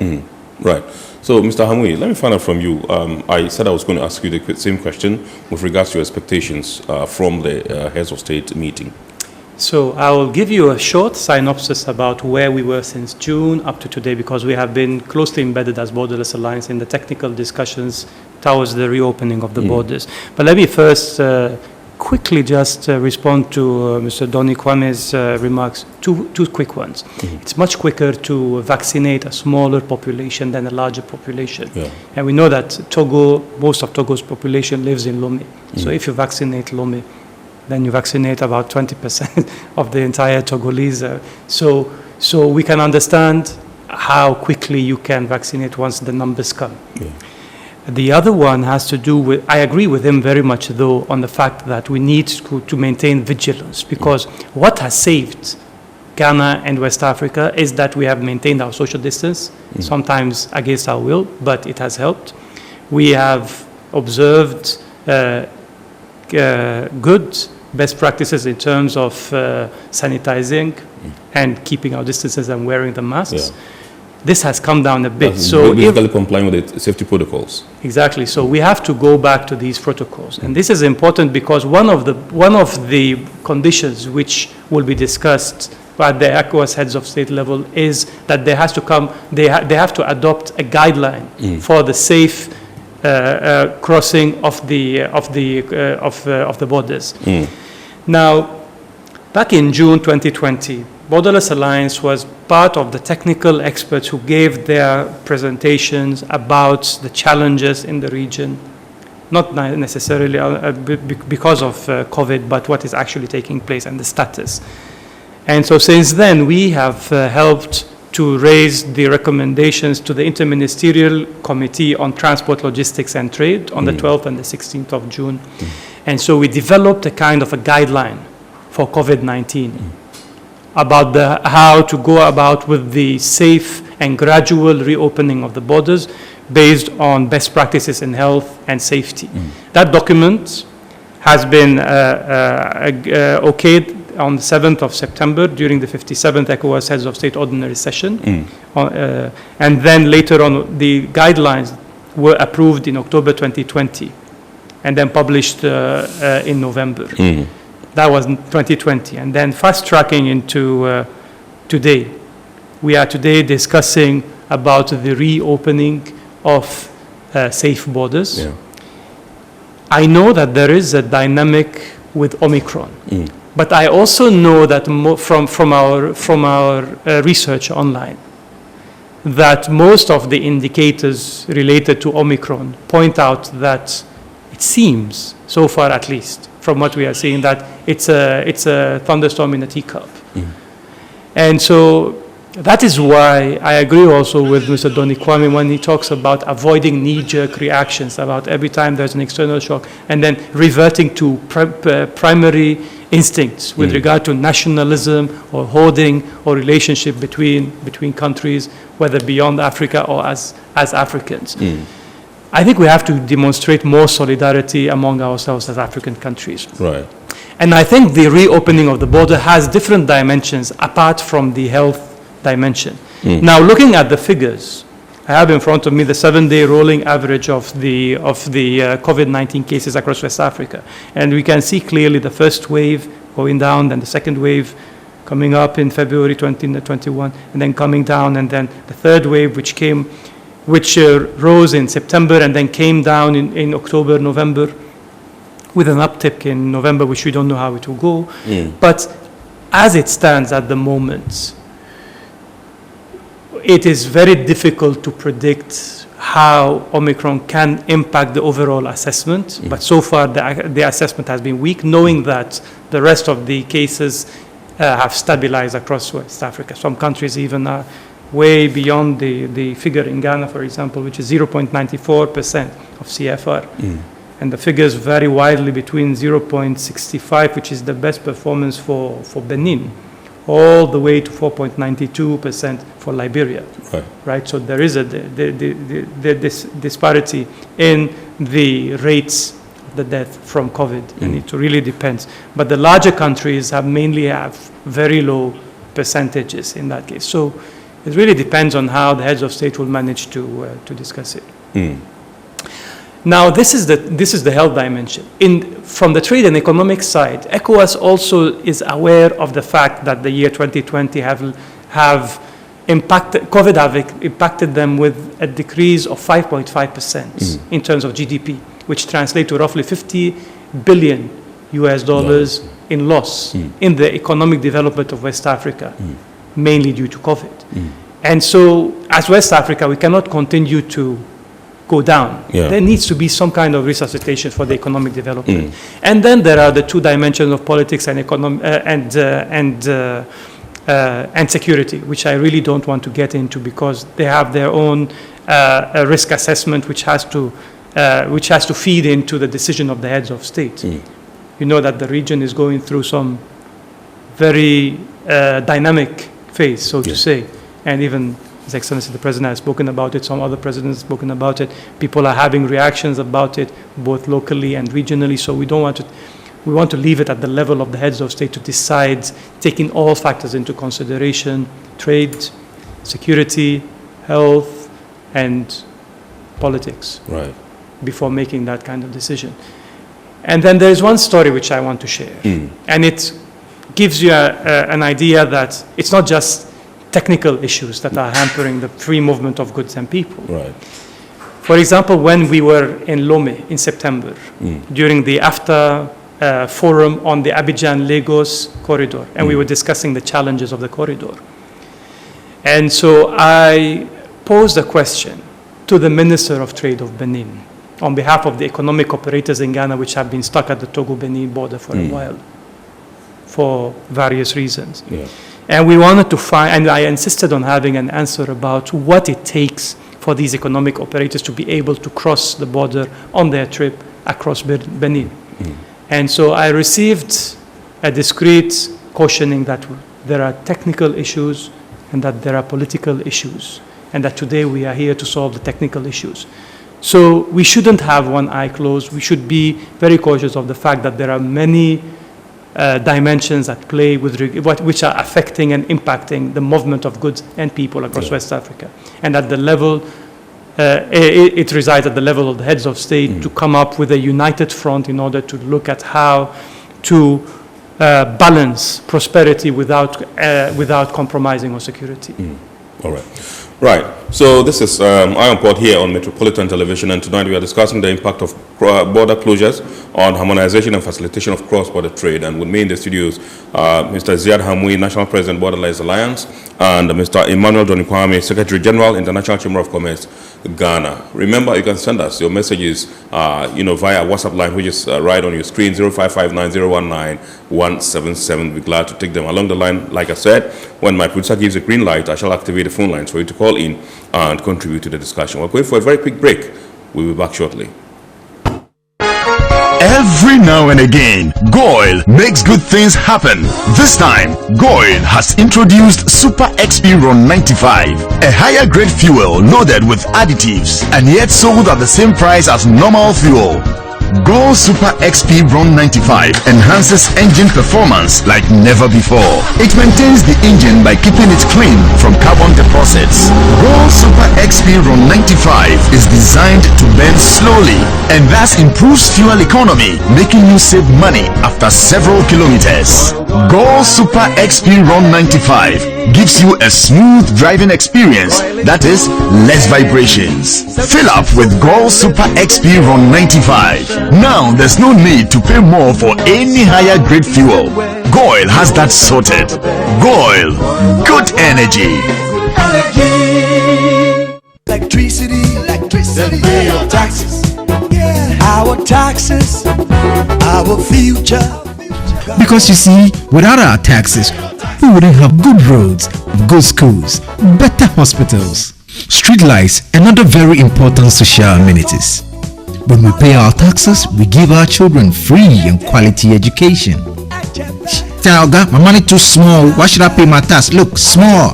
Right. So, Mr. Hamui, let me find out from you. I said I was going to ask you the same question with regards to your expectations from the heads of state meeting. So I will give you a short synopsis about where we were since June up to today, because we have been closely embedded as Borderless Alliance in the technical discussions towards the reopening of the borders. But let me first quickly just respond to Mr. Donny Kwame's remarks, two quick ones. It's much quicker to vaccinate a smaller population than a larger population. Yeah. And we know that Togo, most of Togo's population lives in Lomé. So if you vaccinate Lomé, then you vaccinate about 20% of the entire Togolese. So we can understand how quickly you can vaccinate once the numbers come. Yeah. The other one has to do with, I agree with him very much though, on the fact that we need to maintain vigilance, because what has saved Ghana and West Africa is that we have maintained our social distance, sometimes against our will, but it has helped. We have observed good best practices in terms of sanitizing and keeping our distances and wearing the masks. Yeah. This has come down a bit. So basically complying with the safety protocols. Exactly. So we have to go back to these protocols. And this is important because one of the conditions which will be discussed at the ECOWAS heads of state level is that they have to adopt a guideline for the safe crossing of the borders. Now, back in June 2020, Borderless Alliance was part of the technical experts who gave their presentations about the challenges in the region, not necessarily because of COVID, but what is actually taking place and the status. And so since then, we have helped to raise the recommendations to the Interministerial Committee on Transport, Logistics and Trade on the 12th and the 16th of June. And so we developed a kind of a guideline for COVID-19 about how to go about with the safe and gradual reopening of the borders based on best practices in health and safety. That document has been okayed on the 7th of September during the 57th ECOWAS Heads of State Ordinary Session. And then later on, the guidelines were approved in October 2020 and then published in November. That was 2020. And then fast tracking into today. We are today discussing about the reopening of safe borders. Yeah. I know that there is a dynamic with Omicron. But I also know that from our research online, that most of the indicators related to Omicron point out that it seems, so far at least, from what we are seeing, that it's a thunderstorm in a teacup. And so that is why I agree also with Mr. Donny Kwame when he talks about avoiding knee-jerk reactions, about every time there's an external shock, and then reverting to primary instincts with regard to nationalism or hoarding or relationship between countries, whether beyond Africa or as Africans. I think we have to demonstrate more solidarity among ourselves as African countries. Right. And I think the reopening of the border has different dimensions apart from the health dimension. Now, looking at the figures, I have in front of me the 7-day rolling average of the COVID-19 cases across West Africa. And we can see clearly the first wave going down, then the second wave coming up in February 2021, and then coming down, and then the third wave which rose in September and then came down in October, November, with an uptick in November, which we don't know how it will go. But as it stands at the moment, it is very difficult to predict how Omicron can impact the overall assessment. But so far, the assessment has been weak, knowing that the rest of the cases have stabilized across West Africa. Some countries even are way beyond the figure in Ghana, for example, which is 0.94% of CFR. And the figures vary widely between 0.65, which is the best performance for Benin, all the way to 4.92% for Liberia. Right? So there is a disparity in the rates of the death from COVID, and it really depends. But the larger countries mainly have very low percentages in that case. So It really depends on how the heads of state will manage to discuss it. Now, this is the health dimension. From the trade and economic side, ECOWAS also is aware of the fact that the year 2020 COVID have impacted them with a decrease of 5.5% in terms of GDP, which translates to roughly $50 billion in loss in the economic development of West Africa, mainly due to COVID. And so, as West Africa, we cannot continue to go down. There needs to be some kind of resuscitation for the economic development. And then there are the two dimensions of politics and and security, which I really don't want to get into because they have their own risk assessment, which has to feed into the decision of the heads of state. You know that the region is going through some very dynamic phase, so to say, and even His Excellency the President has spoken about it, some other presidents have spoken about it. People are having reactions about it, both locally and regionally, so we want to leave it at the level of the heads of state to decide, taking all factors into consideration, trade, security, health, and politics, before making that kind of decision. And then there's one story which I want to share, and it gives you an idea that it's not just technical issues that are hampering the free movement of goods and people. For example, when we were in Lome in September, during the AFTA forum on the Abidjan-Lagos corridor, and we were discussing the challenges of the corridor. And so I posed a question to the Minister of Trade of Benin on behalf of the economic operators in Ghana, which have been stuck at the Togo-Benin border for a while, for various reasons. And we wanted to find, and I insisted on having an answer about what it takes for these economic operators to be able to cross the border on their trip across Benin. And so I received a discreet cautioning that there are technical issues and that there are political issues, and that today we are here to solve the technical issues. So we shouldn't have one eye closed. We should be very cautious of the fact that there are many dimensions at play which are affecting and impacting the movement of goods and people across West Africa. And at the level, it resides at the level of the heads of state to come up with a united front in order to look at how to balance prosperity without compromising on security. All right. Right. So this is Ironport here on Metropolitan Television, and tonight we are discussing the impact of border closures on harmonization and facilitation of cross-border trade. And with me in the studios, Mr. Ziad Hamwi, National President, Borderlines Alliance, and Mr. Emmanuel Donikwame, Secretary General, International Chamber of Commerce, Ghana. Remember, you can send us your messages, via WhatsApp line, which is right on your screen, 0559019177. We're glad to take them along the line. Like I said, when my producer gives a green light, I shall activate the phone lines for you to call in and contribute to the discussion. We're going for a very quick break. We'll be back shortly. Every now and again, GOIL makes good things happen. This time, GOIL has introduced Super XP Ron 95, a higher grade fuel loaded with additives and yet sold at the same price as normal fuel. GOIL Super XP Ron 95 enhances engine performance like never before. It maintains the engine by keeping it clean from carbon deposits. GOIL Super XP Ron 95 is designed to burn slowly and thus improves fuel economy, making you save money after several kilometers. GOIL Super XP Ron 95 gives you a smooth driving experience, that is, less vibrations. Fill up with GOIL Super XP Ron 95. Now there's no need to pay more for any higher grade fuel. GOIL has that sorted. GOIL, good energy. Electricity, then pay your taxes. Our taxes, our future. Because you see, without our taxes, we wouldn't have good roads, good schools, better hospitals, street lights, and other very important social amenities. When we pay our taxes, we give our children free and quality education. Talga, my money too small. Why should I pay my tax? Look, small.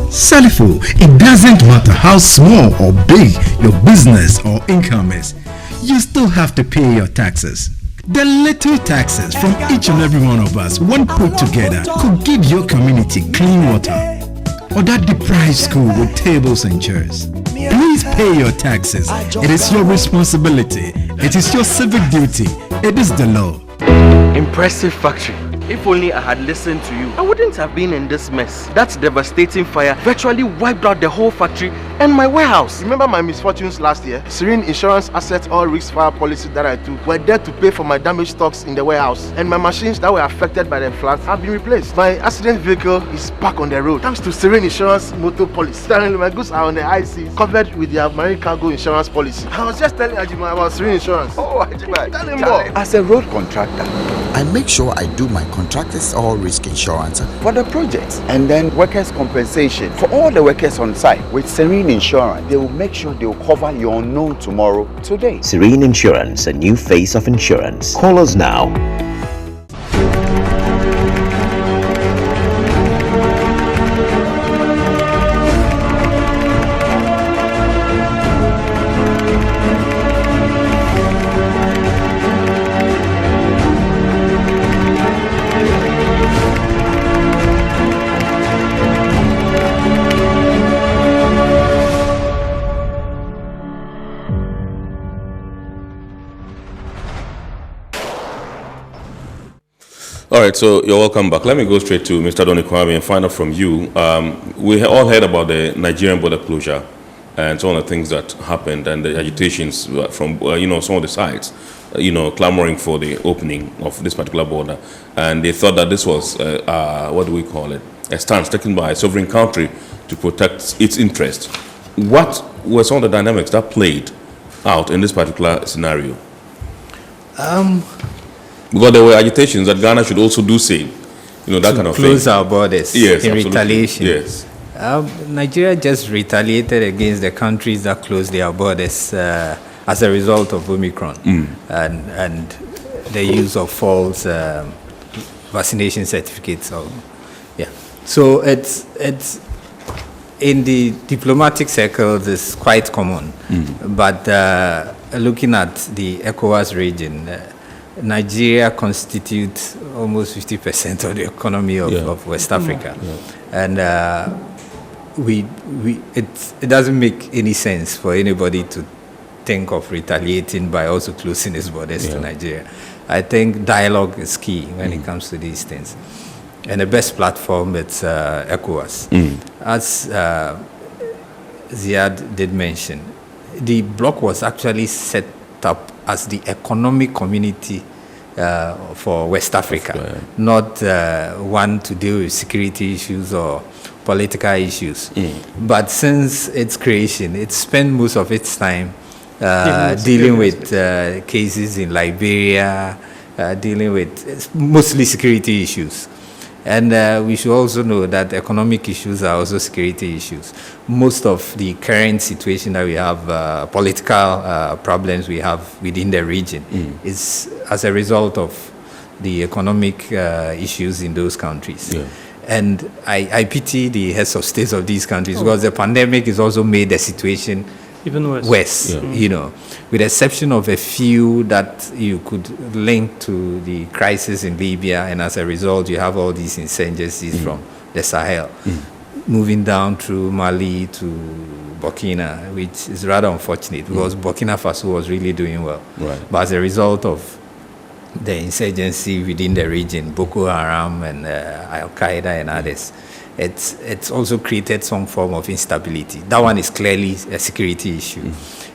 Salifo, it doesn't matter how small or big your business or income is. You still have to pay your taxes. The little taxes from each and every one of us, when put together, could give your community clean water, or that deprived school with tables and chairs. Please pay your taxes. It is your responsibility. It is your civic duty. It is the law. Impressive factory. If only I had listened to you, I wouldn't have been in this mess. That devastating fire virtually wiped out the whole factory and my warehouse. Remember my misfortunes last year? Serene Insurance Asset All Risk Fire policy that I took were there to pay for my damaged stocks in the warehouse, and my machines that were affected by the floods have been replaced. My accident vehicle is back on the road thanks to Serene Insurance Motor Policy. Currently, my goods are on the IC covered with their marine cargo insurance policy. I was just telling Ajima about Serene Insurance. Oh, Ajima, tell him more. As a road contractor, I make sure I do my contractors all risk insurance for the projects, and then workers' compensation for all the workers on site. With Serene Insurance, they will make sure they will cover your unknown tomorrow today. Serene Insurance, a new face of insurance. Call us now. All right, so you're welcome back. Let me go straight to Mr. Donny Kwame and find out from you. We all heard about the Nigerian border closure and some of the things that happened and the agitations from some of the sides, clamoring for the opening of this particular border. And they thought that this was, what do we call it, a stance taken by a sovereign country to protect its interest. What were some of the dynamics that played out in this particular scenario? Because there were agitations that Ghana should also do same, that kind of thing. Close our borders, yes, in absolutely. retaliation. Yes. Nigeria just retaliated against the countries that closed their borders as a result of Omicron and the use of false vaccination certificates. So it's in the diplomatic circles, it's quite common. But looking at the ECOWAS region, Nigeria constitutes almost 50% of the economy of West Africa, and it doesn't make any sense for anybody to think of retaliating by also closing its borders to Nigeria. I think dialogue is key when it comes to these things, and the best platform is ECOWAS. As Ziad did mention, the bloc was actually set up as the economic community for West Africa, not one to deal with security issues or political issues. But since its creation, it spent most of its time dealing with cases in Liberia, dealing with mostly security issues. And we should also know that economic issues are also security issues. Most of the current situation that we have, political problems we have within the region, is as a result of the economic issues in those countries. And I pity the heads of states of these countries because the pandemic has also made the situation even worse, with the exception of a few that you could link to the crisis in Libya, and as a result, you have all these insurgencies from the Sahel, moving down through Mali to Burkina, which is rather unfortunate because Burkina Faso was really doing well. But as a result of the insurgency within the region, Boko Haram and Al-Qaeda and others, it's also created some form of instability. That one is clearly a security issue.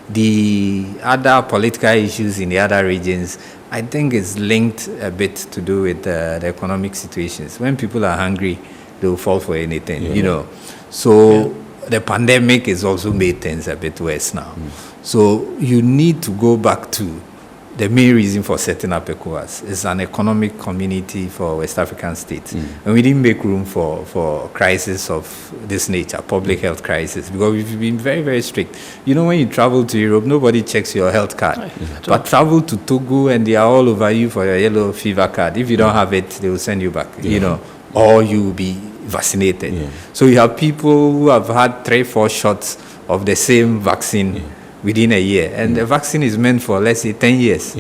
The other political issues in the other regions, I think, is linked a bit to do with the economic situations. When people are hungry, they will fall for anything, So the pandemic has also made things a bit worse now. So you need to go back to the main reason for setting up ECOWAS is an economic community for West African states. And we didn't make room for crisis of this nature, public health crisis, because we've been very, very strict. When you travel to Europe, nobody checks your health card. But travel to Togo and they are all over you for your yellow fever card. If you don't have it, they will send you back, or you will be vaccinated. So you have people who have had 3-4 shots of the same vaccine within a year, and the vaccine is meant for, let's say, 10 years.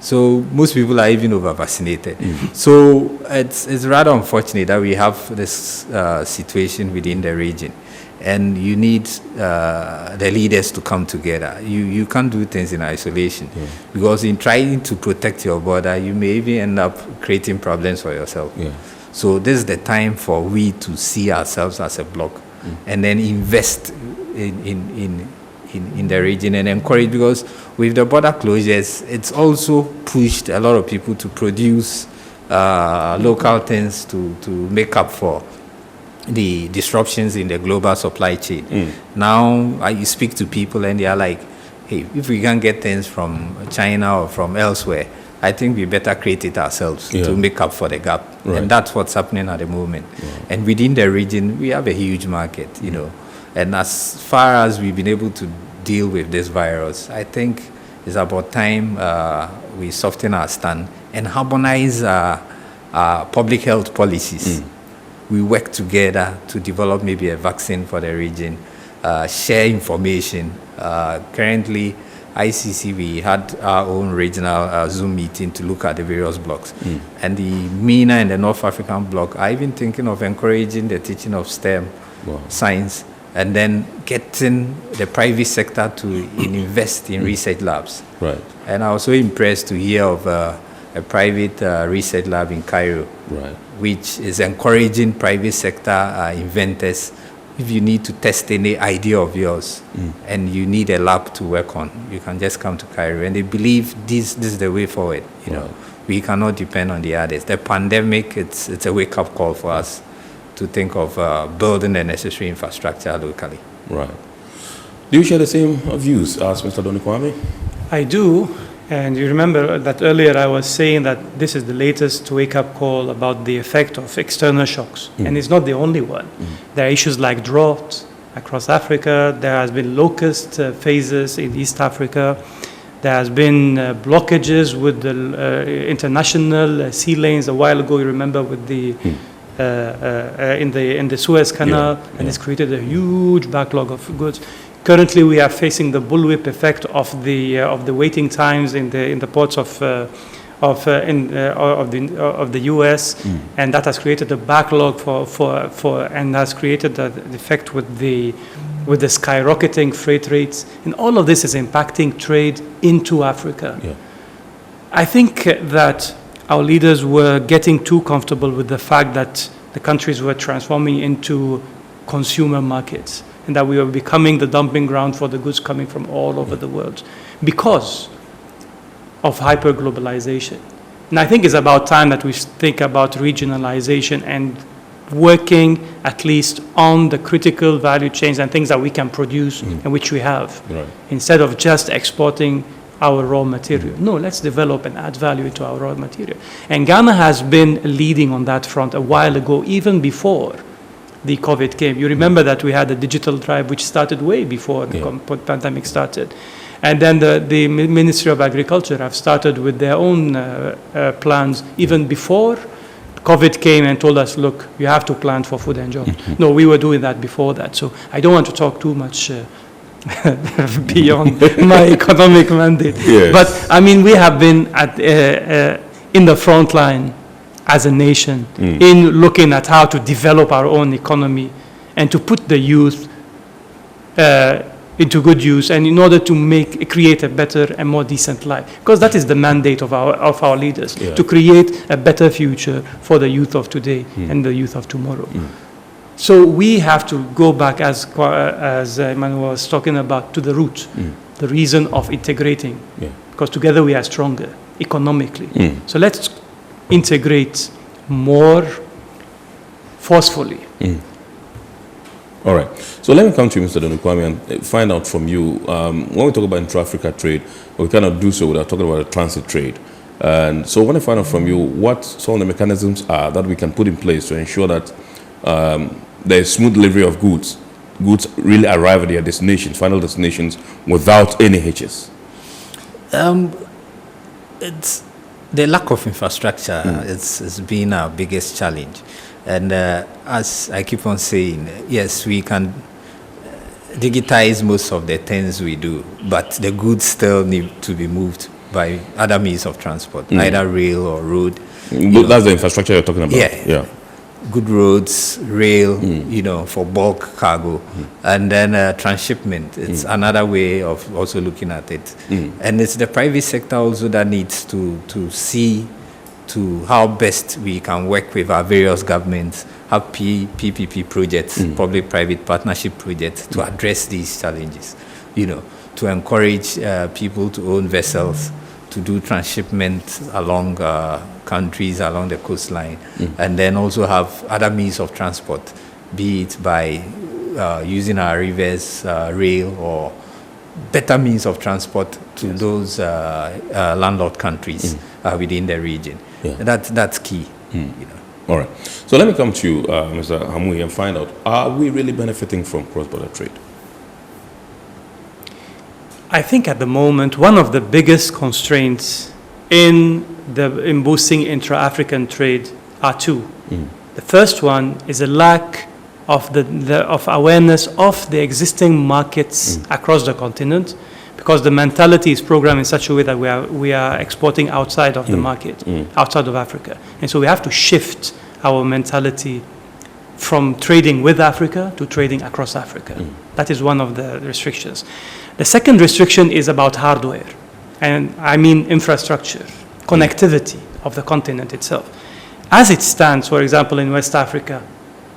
So most people are even over-vaccinated. So it's rather unfortunate that we have this situation within the region. And you need the leaders to come together. You can't do things in isolation, because in trying to protect your border, you may even end up creating problems for yourself. So this is the time for we to see ourselves as a bloc, and then invest in the region and encourage, because with the border closures, it's also pushed a lot of people to produce local things to make up for the disruptions in the global supply chain. Now I speak to people and they are like, hey, if we can't get things from China or from elsewhere, I think we better create it ourselves to make up for the gap. And that's what's happening at the moment. And within the region, we have a huge market, you know. And as far as we've been able to deal with this virus, I think it's about time we soften our stand and harmonize public health policies. We work together to develop maybe a vaccine for the region, share information. Currently, ICC, we had our own regional Zoom meeting to look at the various blocks. And the MENA and the North African bloc are even thinking of encouraging the teaching of STEM, science, and then getting the private sector to invest in research labs. And I was so impressed to hear of a private research lab in Cairo, which is encouraging private sector inventors. If you need to test any idea of yours and you need a lab to work on, you can just come to Cairo. And they believe this is the way forward. You know, we cannot depend on the others. The pandemic, it's a wake-up call for us to think of building the necessary infrastructure locally. Do you share the same views as Mr. Donikwame? I do. And you remember that earlier I was saying that this is the latest wake-up call about the effect of external shocks. And it's not the only one. There are issues like drought across Africa. There has been locust phases in East Africa. There has been blockages with the international sea lanes a while ago. You remember with the in the Suez Canal, and it's created a huge backlog of goods. Currently, we are facing the bullwhip effect of the waiting times in the ports of the U.S. And that has created a backlog and has created the effect with the skyrocketing freight rates, and all of this is impacting trade into Africa. I think that our leaders were getting too comfortable with the fact that the countries were transforming into consumer markets, and that we were becoming the dumping ground for the goods coming from all over the world because of hyper-globalization. And I think it's about time that we think about regionalization and working at least on the critical value chains and things that we can produce and which we have, instead of just exporting our raw material. No, let's develop and add value to our raw material. And Ghana has been leading on that front a while ago, even before the COVID came. You remember that we had a digital drive which started way before the pandemic started. And then the Ministry of Agriculture have started with their own plans even before COVID came and told us, look, you have to plan for food and jobs. No, we were doing that before that. So I don't want to talk too much beyond my economic mandate. But I mean, we have been in the front line as a nation in looking at how to develop our own economy and to put the youth into good use, and in order to create a better and more decent life, because that is the mandate of our leaders, to create a better future for the youth of today and the youth of tomorrow. So we have to go back, as Emmanuel was talking about, to the root, the reason of integrating, because together we are stronger economically. So let's integrate more forcefully. All right. So let me come to you, Mr. Donikwame, and find out from you, when we talk about intra-Africa trade, we cannot do so without talking about a transit trade. And so I want to find out from you what some of the mechanisms are that we can put in place to ensure that there is smooth delivery of goods. Goods really arrive at their destinations, final destinations, without any hitches. It's the lack of infrastructure. It's been our biggest challenge. And as I keep on saying, yes, we can digitize most of the things we do, but the goods still need to be moved by other means of transport, either rail or road. That's the infrastructure you're talking about. Yeah. Good roads, rail, for bulk cargo, and then transshipment. It's another way of also looking at it. And it's the private sector also that needs to see to how best we can work with our various governments, have PPP projects, public-private partnership projects to address these challenges, to encourage people to own vessels, to do transshipment along countries, along the coastline, and then also have other means of transport, be it by using our rivers, rail, or better means of transport to those landlocked countries within the region. That's key. All right. So let me come to you, Mr. Hamui, and find out, are we really benefiting from cross-border trade? I think at the moment, one of the biggest constraints in boosting intra-African trade are two. The first one is a lack of of awareness of the existing markets across the continent, because the mentality is programmed in such a way that we are exporting outside of the market, outside of Africa. And so we have to shift our mentality from trading with Africa to trading across Africa. That is one of the restrictions. The second restriction is about hardware, and I mean infrastructure, connectivity of the continent itself. As it stands, for example, in West Africa,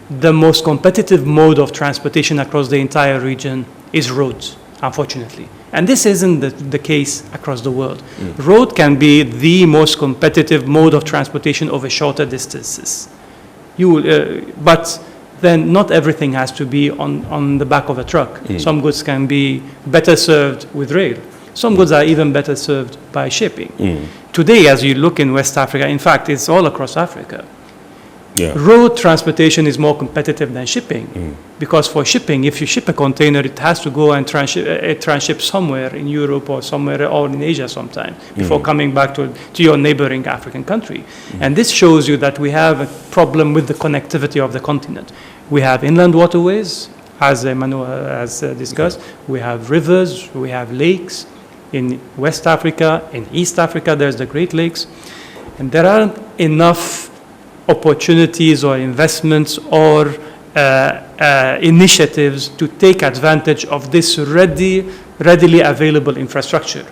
the most competitive mode of transportation across the entire region is roads, unfortunately. And this isn't the case across the world. Road can be the most competitive mode of transportation over shorter distances. But then not everything has to be on the back of a truck. Some goods can be better served with rail. Some goods are even better served by shipping. Today, as you look in West Africa, in fact, it's all across Africa. Road transportation is more competitive than shipping, because for shipping, if you ship a container, it has to go and transship somewhere in Europe or somewhere or in Asia sometime before coming back to your neighboring African country. And this shows you that we have a problem with the connectivity of the continent. We have inland waterways, as Emmanuel has discussed. We have rivers, we have lakes. In West Africa, in East Africa, there's the Great Lakes. And there aren't enough opportunities or investments or initiatives to take advantage of this readily available infrastructure.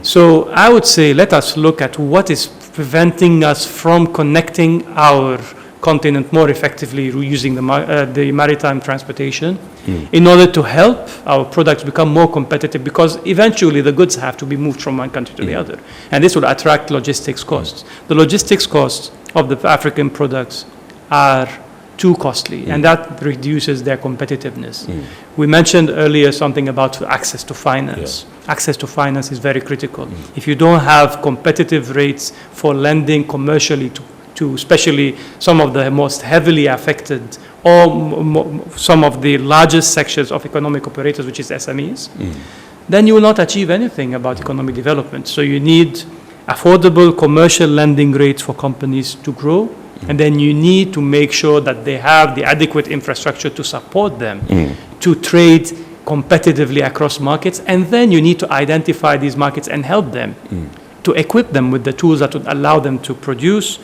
So I would say let us look at what is preventing us from connecting our continent more effectively using the maritime transportation in order to help our products become more competitive, because eventually the goods have to be moved from one country to the other, and this will attract logistics costs. The logistics costs of the African products are too costly, and that reduces their competitiveness. We mentioned earlier something about access to finance. Access to finance is very critical. If you don't have competitive rates for lending commercially to especially some of the most heavily affected or some of the largest sections of economic operators, which is SMEs, then you will not achieve anything about economic development. So you need affordable commercial lending rates for companies to grow, and then you need to make sure that they have the adequate infrastructure to support them to trade competitively across markets, and then you need to identify these markets and help them to equip them with the tools that would allow them to produce,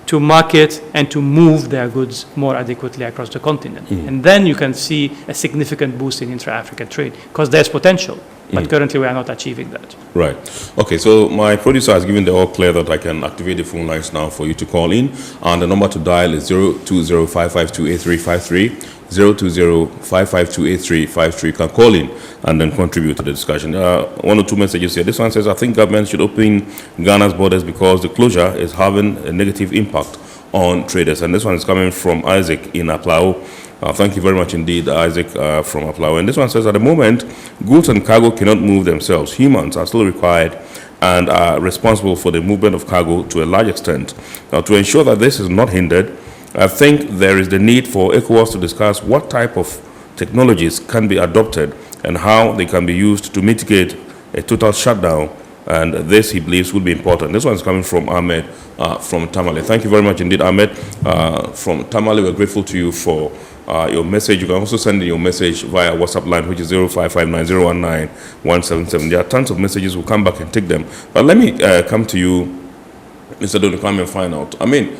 to market, and to move their goods more adequately across the continent. And then you can see a significant boost in intra-African trade, because there's potential, but currently we are not achieving that. Right. Okay, so my producer has given the all clear that I can activate the phone lines now for you to call in, and the number to dial is 020-552-8353, 020-552-8353. You can call in and then contribute to the discussion. One or two messages here. This one says, I think government should open Ghana's borders because the closure is having a negative impact on traders. And this one is coming from Isaac in Aplao. Thank you very much indeed, Isaac from Aplao. And this one says, at the moment, goods and cargo cannot move themselves. Humans are still required and are responsible for the movement of cargo to a large extent. Now, to ensure that this is not hindered, I think there is the need for ECOWAS to discuss what type of technologies can be adopted and how they can be used to mitigate a total shutdown. And this, he believes, will be important. This one is coming from Ahmed from TAMALE. Thank you very much indeed, Ahmed. From TAMALE, we're grateful to you for your message. You can also send in your message via WhatsApp line, which is 0559019177. There are tons of messages. We'll come back and take them. But let me come to you, Mr. Donikwame, and find out. I mean,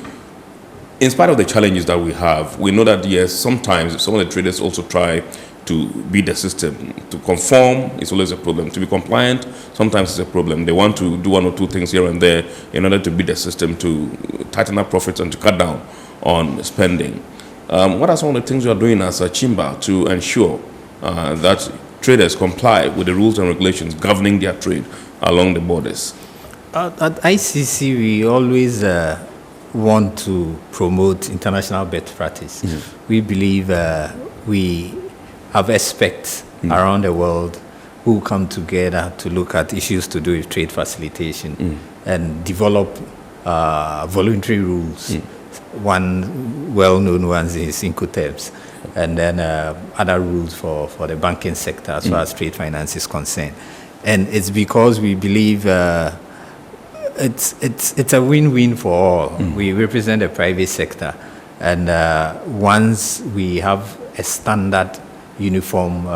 in spite of the challenges that we have, we know that, yes, sometimes some of the traders also try to beat the system. To conform is always a problem. To be compliant, sometimes it's a problem. They want to do one or two things here and there in order to beat the system, to tighten up profits and to cut down on spending. What are some of the things you are doing as a chamber to ensure that traders comply with the rules and regulations governing their trade along the borders? At ICC, we always want to promote international best practice. We believe we have experts around the world who come together to look at issues to do with trade facilitation and develop voluntary rules. One well-known one is Incoterms, and then other rules for the banking sector as far as trade finance is concerned. And it's because we believe it's a win-win for all. We represent the private sector, and once we have a standard uniform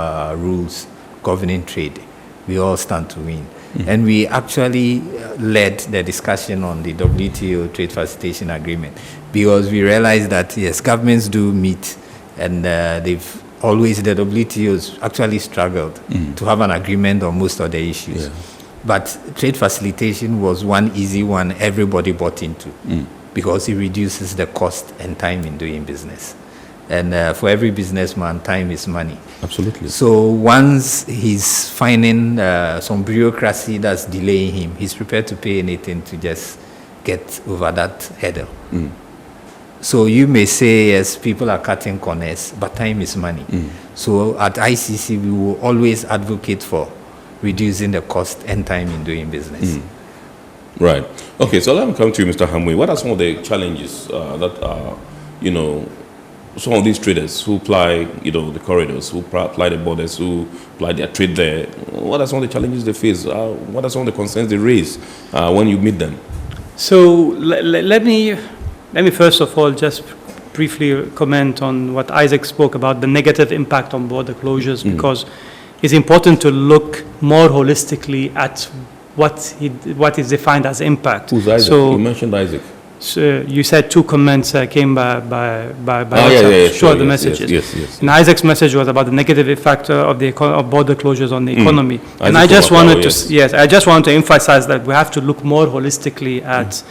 rules governing trade, we all stand to win. And we actually led the discussion on the WTO Trade Facilitation Agreement because we realized that, yes, governments do meet, and they've always, the WTO's actually struggled to have an agreement on most of the issues. But trade facilitation was one easy one everybody bought into because it reduces the cost and time in doing business. And for every businessman, time is money. Absolutely. So once he's finding some bureaucracy that's delaying him, he's prepared to pay anything to just get over that hurdle. So you may say, yes, people are cutting corners, but time is money. So at ICC, we will always advocate for reducing the cost and time in doing business. Right. Okay, so let me come to you, Mr. Hamwe. What are some of the challenges that are, some of these traders who ply, the corridors, who apply the borders, who apply their trade there? What are some of the challenges they face? What are some of the concerns they raise when you meet them? So let me first of all just briefly comment on what Isaac spoke about, the negative impact on border closures, because it's important to look more holistically at what is defined as impact. Who's Isaac? So, you mentioned Isaac. So you said two comments came by the messages. Yes. And Isaac's message was about the negative effect of border closures on the economy. And I just wanted to emphasize that we have to look more holistically at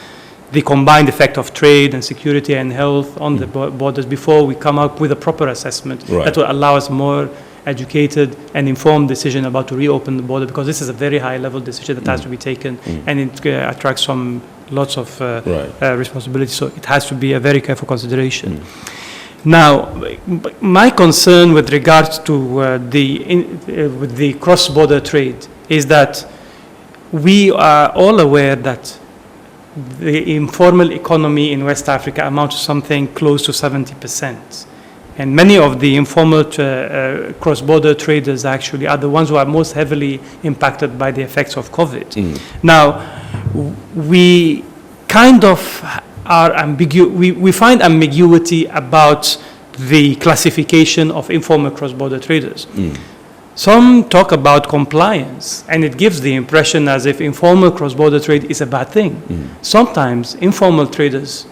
the combined effect of trade and security and health on the borders before we come up with a proper assessment that will allow us more educated and informed decision about to reopen the border, because this is a very high level decision that has to be taken and it attracts lots of responsibility, so it has to be a very careful consideration. Now, my concern with regards to with the cross-border trade is that we are all aware that the informal economy in West Africa amounts to something close to 70%. And many of the informal cross-border traders actually are the ones who are most heavily impacted by the effects of COVID. Now, we kind of are we find ambiguity about the classification of informal cross-border traders. Some talk about compliance, and it gives the impression as if informal cross-border trade is a bad thing. Sometimes informal traders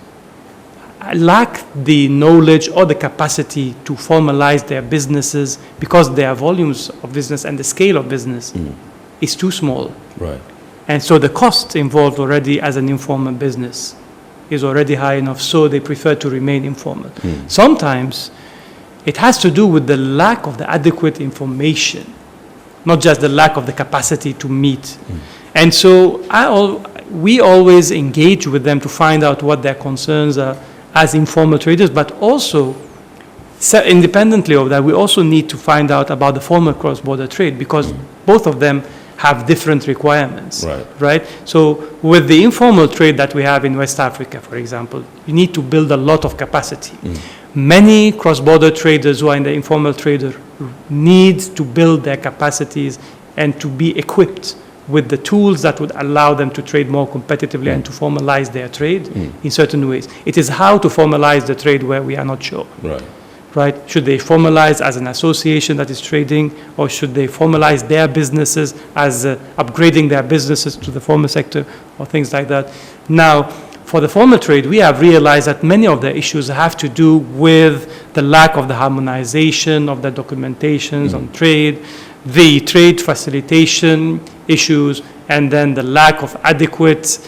lack the knowledge or the capacity to formalize their businesses because their volumes of business and the scale of business is too small. Right. And so the cost involved already as an informal business is already high enough, so they prefer to remain informal. Sometimes it has to do with the lack of the adequate information, not just the lack of the capacity to meet. And so we always engage with them to find out what their concerns are as informal traders, but also independently of that, we also need to find out about the formal cross-border trade, because both of them have different requirements, right? So with the informal trade that we have in West Africa, for example, you need to build a lot of capacity. Many cross-border traders who are in the informal trader need to build their capacities and to be equipped with the tools that would allow them to trade more competitively and to formalize their trade in certain ways. It is how to formalize the trade where we are not sure. Right. right? Should they formalize as an association that is trading, or should they formalize their businesses as upgrading their businesses to the formal sector, or things like that? Now, for the formal trade, we have realized that many of the issues have to do with the lack of the harmonization of the documentations on trade, the trade facilitation issues, and then the lack of adequate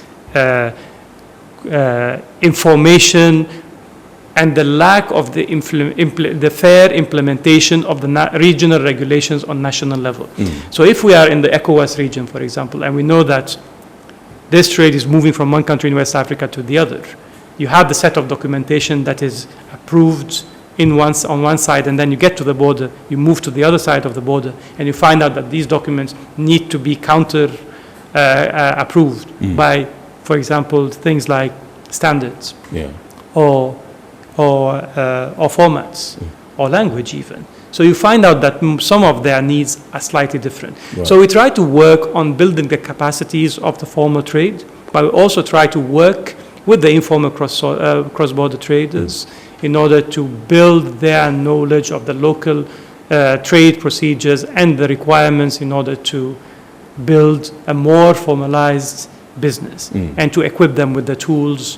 information, and the lack of the fair implementation of the regional regulations on national level. So if we are in the ECOWAS region, for example, and we know that this trade is moving from one country in West Africa to the other, you have the set of documentation that is approved on one side, and then you get to the border, you move to the other side of the border, and you find out that these documents need to be approved by, for example, things like standards, or formats, or language even. So you find out that some of their needs are slightly different. Right. So we try to work on building the capacities of the formal trade, but we also try to work with the informal cross-border traders in order to build their knowledge of the local trade procedures and the requirements in order to build a more formalized business and to equip them with the tools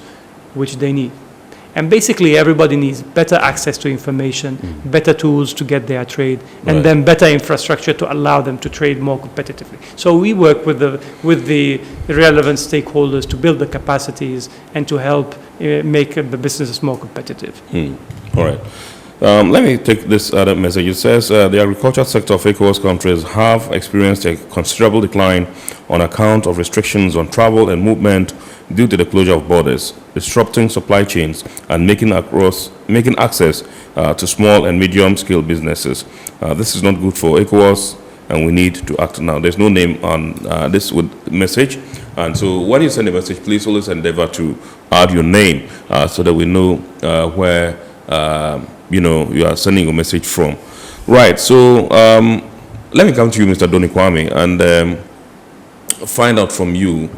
which they need. And basically, everybody needs better access to information, better tools to get their trade, and then better infrastructure to allow them to trade more competitively. So we work with the relevant stakeholders to build the capacities and to help make the businesses more competitive. All right. Let me take this other message. It says the agriculture sector of ECOWAS countries have experienced a considerable decline on account of restrictions on travel and movement due to the closure of borders, disrupting supply chains and making access to small and medium-scale businesses. This is not good for ECOWAS, and we need to act now. There's no name on this message, and so when you send a message, please always endeavor to add your name so that we know where you are sending your message from. Right. So let me come to you, Mr. Doni Kwame, and find out from you.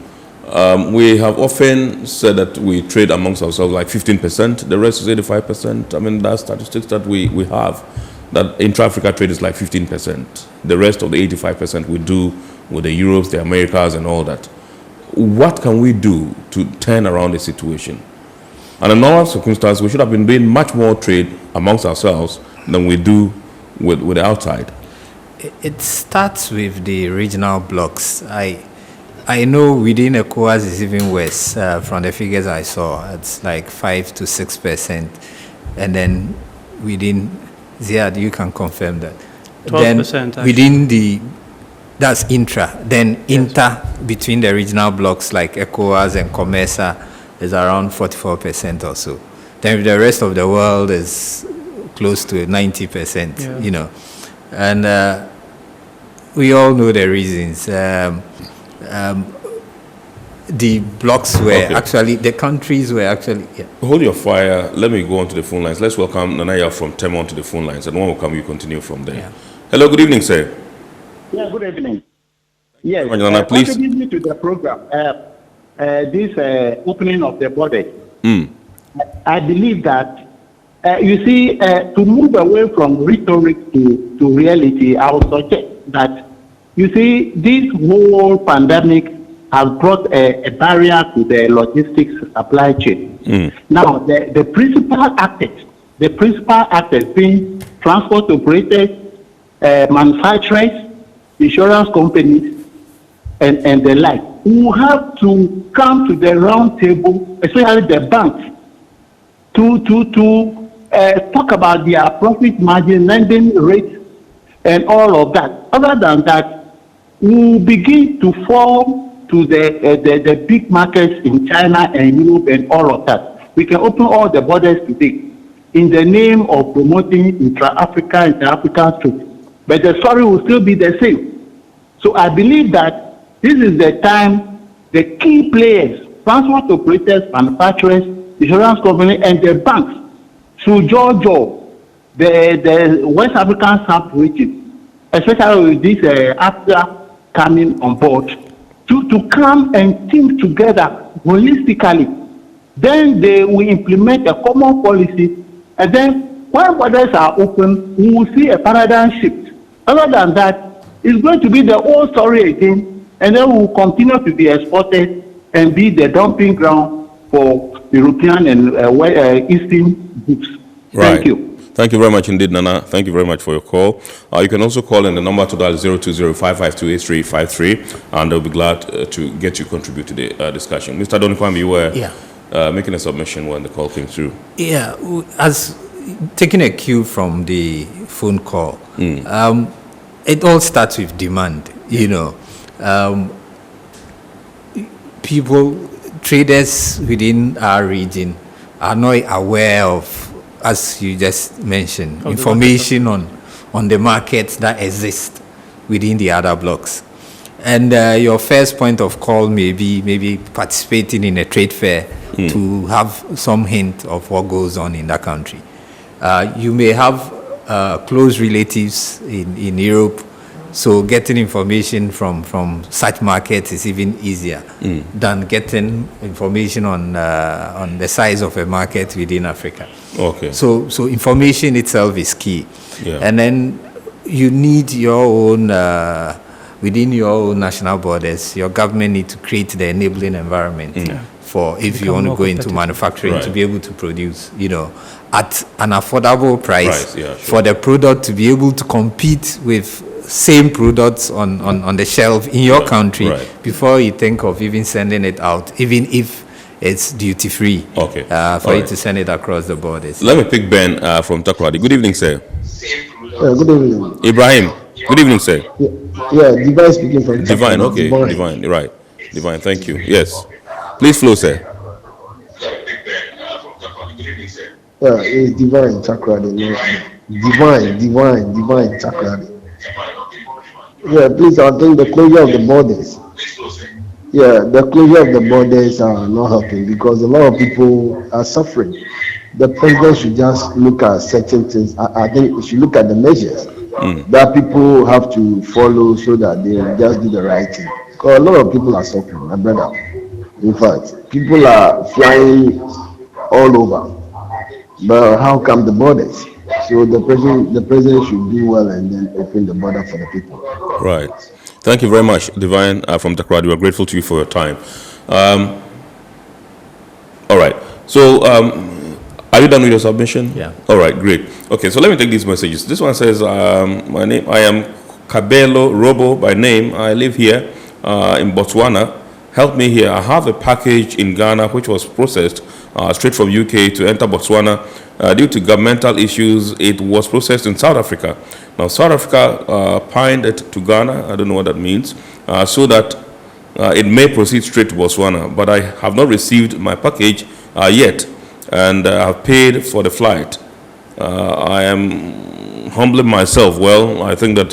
We have often said that we trade amongst ourselves like 15%, the rest is 85%. I mean, that's statistics that we have, that intra-Africa trade is like 15%. The rest of the 85% we do with the Europes, the Americas, and all that. What can we do to turn around the situation? And in normal circumstances, we should have been doing much more trade amongst ourselves than we do with the outside. It starts with the regional blocks. I know within ECOWAS is even worse. From the figures I saw, it's like 5 to 6%, and then within Ziad, you can confirm that. 12%. Then within that's intra. Then inter between the regional blocks like ECOWAS and COMESA is around 44% or so. Then the rest of the world is close to 90%. And we all know the reasons. The blocks were actually, the countries were actually... Hold your fire. Let me go on to the phone lines. Let's welcome Nanaya from Tema onto the phone lines, and when we come, you continue from there. Hello, good evening, sir. Yeah, good evening. Yes, please. Contributing to the program, this opening of the border, I believe that, you see, to move away from rhetoric to reality, I would suggest that, you see, this whole pandemic has brought a barrier to the logistics supply chain. Now, the principal actors being transport operators, manufacturers, insurance companies, and the like, who have to come to the round table, especially the banks, to talk about their profit margin, lending rates, and all of that. Other than that, we begin to fall to the big markets in China and Europe and all of that. We can open all the borders today in the name of promoting intra-African trade. But the story will still be the same. So I believe that this is the time the key players, transport operators, manufacturers, insurance companies, and the banks should join the West African sub-region, especially with this ASEDA coming on board, to come and think together holistically. Then they will implement a common policy, and then when borders are open, we will see a paradigm shift. Other than that, it's going to be the old story again, and then we will continue to be exported and be the dumping ground for European and Eastern goods. Right. Thank you. Thank you very much indeed, Nana. Thank you very much for your call. You can also call in the number to dial 020-552-8353, and they'll be glad to get you contribute to the discussion. Mr. Donikwame, you were making a submission when the call came through. Yeah, as taking a cue from the phone call, it all starts with demand. You know, people, traders within our region are not aware of, as you just mentioned, information on the markets that exist within the other blocks. And your first point of call may be maybe participating in a trade fair to have some hint of what goes on in that country. You may have close relatives in Europe, so getting information from such markets is even easier than getting information on the size of a market within Africa. Okay. So information itself is key. Yeah. And then you need your own, within your own national borders, your government need to create the enabling environment for if you want to go into manufacturing to be able to produce, you know, at an affordable price for the product to be able to compete with same products on the shelf in your country before you think of even sending it out, even if it's duty free. Okay. For you to send it across the borders. Let me pick Ben from Takoradi. Good evening, sir. Good evening. Ibrahim. Good evening, sir. Yeah, Divine speaking from Divine. Okay, Divine. Right. Divine. Thank you. Yes. Please flow, sir. Yeah, it's Divine Takoradi. Divine Takoradi. Yeah, please, I think the closure of the borders. Yeah, the closure of the borders are not helping because a lot of people are suffering. The president should just look at certain things. I think we should look at the measures that people have to follow so that they just do the right thing. Because a lot of people are suffering, my brother. In fact, people are flying all over. But how come the borders? So the president should do well and then open the border for the people. Right. Thank you very much, Divine from Takoradi. We are grateful to you for your time. All right. So, are you done with your submission? Yeah. All right, great. Okay, so let me take these messages. This one says, my name, I am Kabelo Robo by name. I live here in Botswana. Help me here. I have a package in Ghana which was processed straight from UK to enter Botswana. Due to governmental issues, it was processed in South Africa. Now, South Africa pined it to Ghana. I don't know what that means. So that it may proceed straight to Botswana. But I have not received my package yet. And I have paid for the flight. I am humbling myself. Well, I think that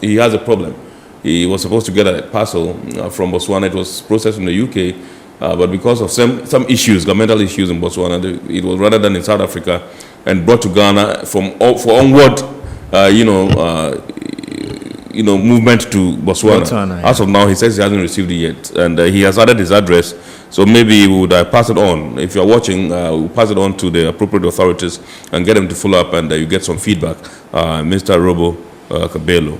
he has a problem. He was supposed to get a parcel from Botswana. It was processed in the UK. But because of some issues, governmental issues in Botswana, it was rather than in South Africa and brought to Ghana for onward, movement to Botswana. As of now, he says he hasn't received it yet, and he has added his address. So maybe we would pass it on. If you are watching, we'll pass it on to the appropriate authorities and get them to follow up, and you get some feedback, Mr. Robo Kabelo.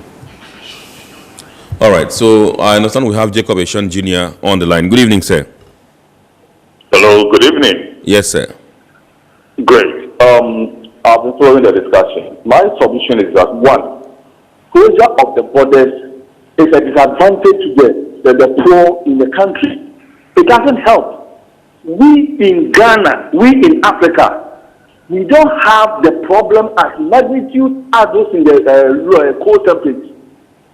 All right. So I understand we have Jacob Eshan Jr. on the line. Good evening, sir. Hello, good evening. Yes, sir. Great. I've been following the discussion. My submission is that one, closure of the borders is a disadvantage to the poor in the country. It doesn't help. We in Ghana, we in Africa, we don't have the problem as magnitude as those in the cold templates.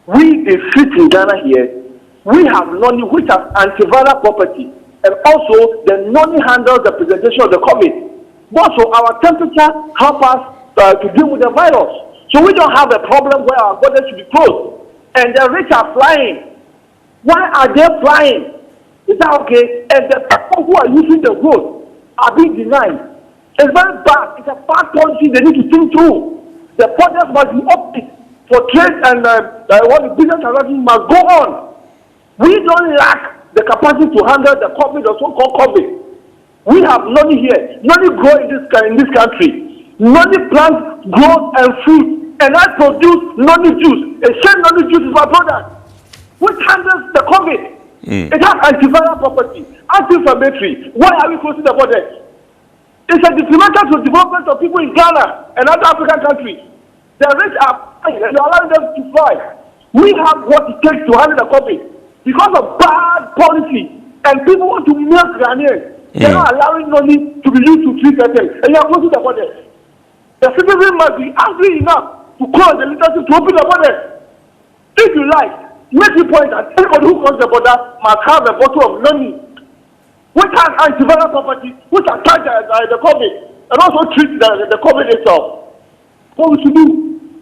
We in Ghana here, we have noni which has antiviral property. And also, the noni handles the presentation of the COVID. Also, our temperature helps us to deal with the virus. So we don't have a problem where our borders should be closed. And the rich are flying. Why are they flying? Is that okay? And the people who are using the road are being denied. It's very bad. It's a bad policy they need to think through. The borders must be open for trade and what the business transactions must go on. We don't lack the capacity to handle the COVID or so-called COVID. We have none here. None grow in this country. Noni plant grows and fruit, and I produce noni juice. A shame noni juice is my product, which handles the COVID. It has antiviral property, anti-inflammatory. Why are we closing the border? It's a detrimental to development of people in Ghana and other African countries. The rich are flying and allowing them to fly. We have what it takes to handle the COVID. Because of bad policy, and people want to milk Ghanaians. They're not allowing money to be used to treat them, and you are closing the border. The citizen must be angry enough to call the leadership to open the border. If you like, make the point that anybody who crosses the border must have a bottle of money, which has antiviral properties, which attack the COVID, and also treat the COVID itself. What we should do,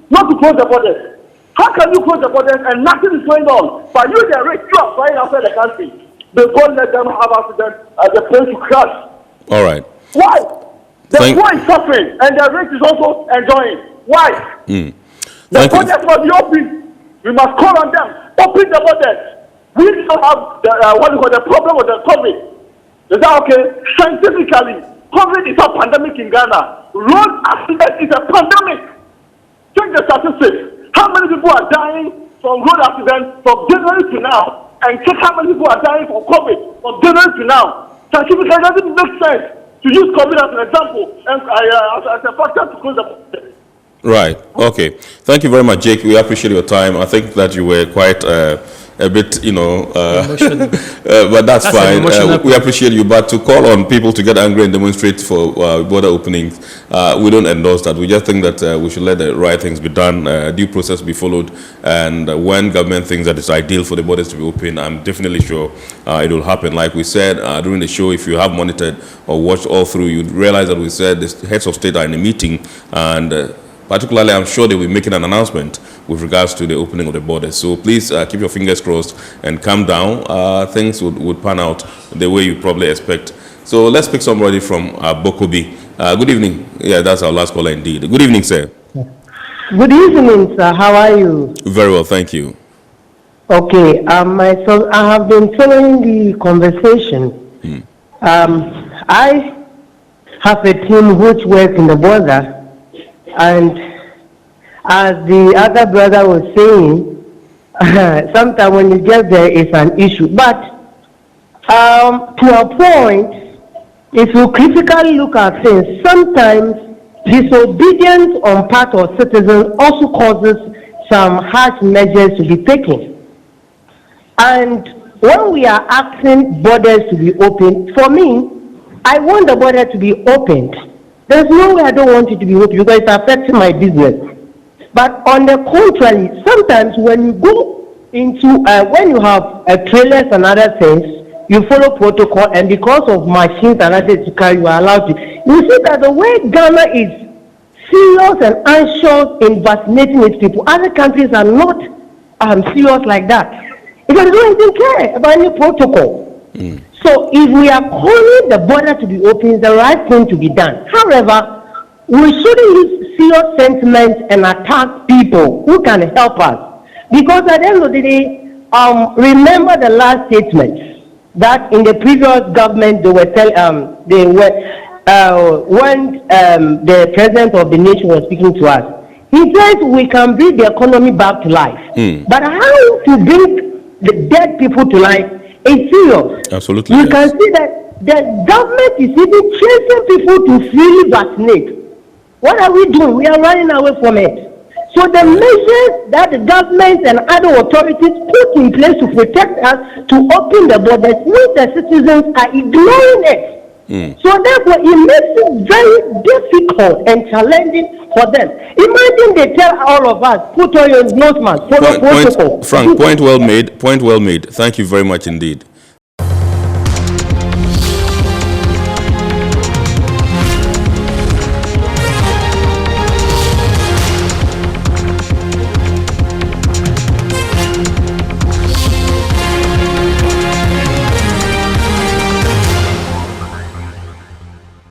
not to close the borders. How can you close the borders and nothing is going on? But you, the rich, you are flying outside the country. They won't let them have accidents as a place to crash. All right. Why? The poor is suffering and the rich is also enjoying. Why? The borders must be open. We must call on them. Open the borders. We still have the problem with the COVID. Is that okay? Scientifically, COVID is a pandemic in Ghana. Road accident is a pandemic. Check the statistics. How many people are dying from road accidents from January to now? And check how many people are dying from COVID from January to now. Scientifically, it doesn't make sense to use COVID as an example and as a factor to close the process. Right. Okay. Thank you very much, Jake. We appreciate your time. I think that you were quite a bit, but that's fine. We appreciate you. But to call on people to get angry and demonstrate for border openings, we don't endorse that. We just think that we should let the right things be done, due process be followed, and when government thinks that it's ideal for the borders to be open, I'm definitely sure it will happen. Like we said during the show, if you have monitored or watched all through, you'd realize that we said the heads of state are in a meeting, and particularly, I'm sure they'll be making an announcement with regards to the opening of the borders. So please keep your fingers crossed and calm down. Things would pan out the way you probably expect. So let's pick somebody from Bokobi. Good evening. Yeah, that's our last caller indeed. Good evening, sir. Good evening, sir. How are you? Very well, thank you. Okay. I have been following the conversation. I have a team which works in the border. And as the other brother was saying, sometimes when you get there, it's an issue. But to a point, if you critically look at things, sometimes disobedience on part of citizens also causes some harsh measures to be taken. And when we are asking borders to be open, for me, I want the border to be opened. There's no way I don't want it to be open because it's affecting my business. But on the contrary, sometimes when you go into, when you have trailers and other things, you follow protocol, and because of machines and other things you are allowed to. You see that the way Ghana is serious and anxious in vaccinating its people, other countries are not serious like that. Because they don't even care about any protocol. So if we are calling the border to be open, it's the right thing to be done. However, we shouldn't use serious sentiments and attack people who can help us. Because at the end of the day, remember the last statement that in the previous government they were when the president of the nation was speaking to us, he said we can bring the economy back to life. But how to bring the dead people to life? It's serious. Absolutely. You can see that the government is even chasing people to freely vaccinate. What are we doing? We are running away from it. So the measures that the government and other authorities put in place to protect us, to open the borders, we the citizens are ignoring it. So therefore, it makes it very difficult and challenging for them. Imagine they tell all of us, put on your nose mask, follow protocol. Frank, point well made. Point well made. Thank you very much indeed.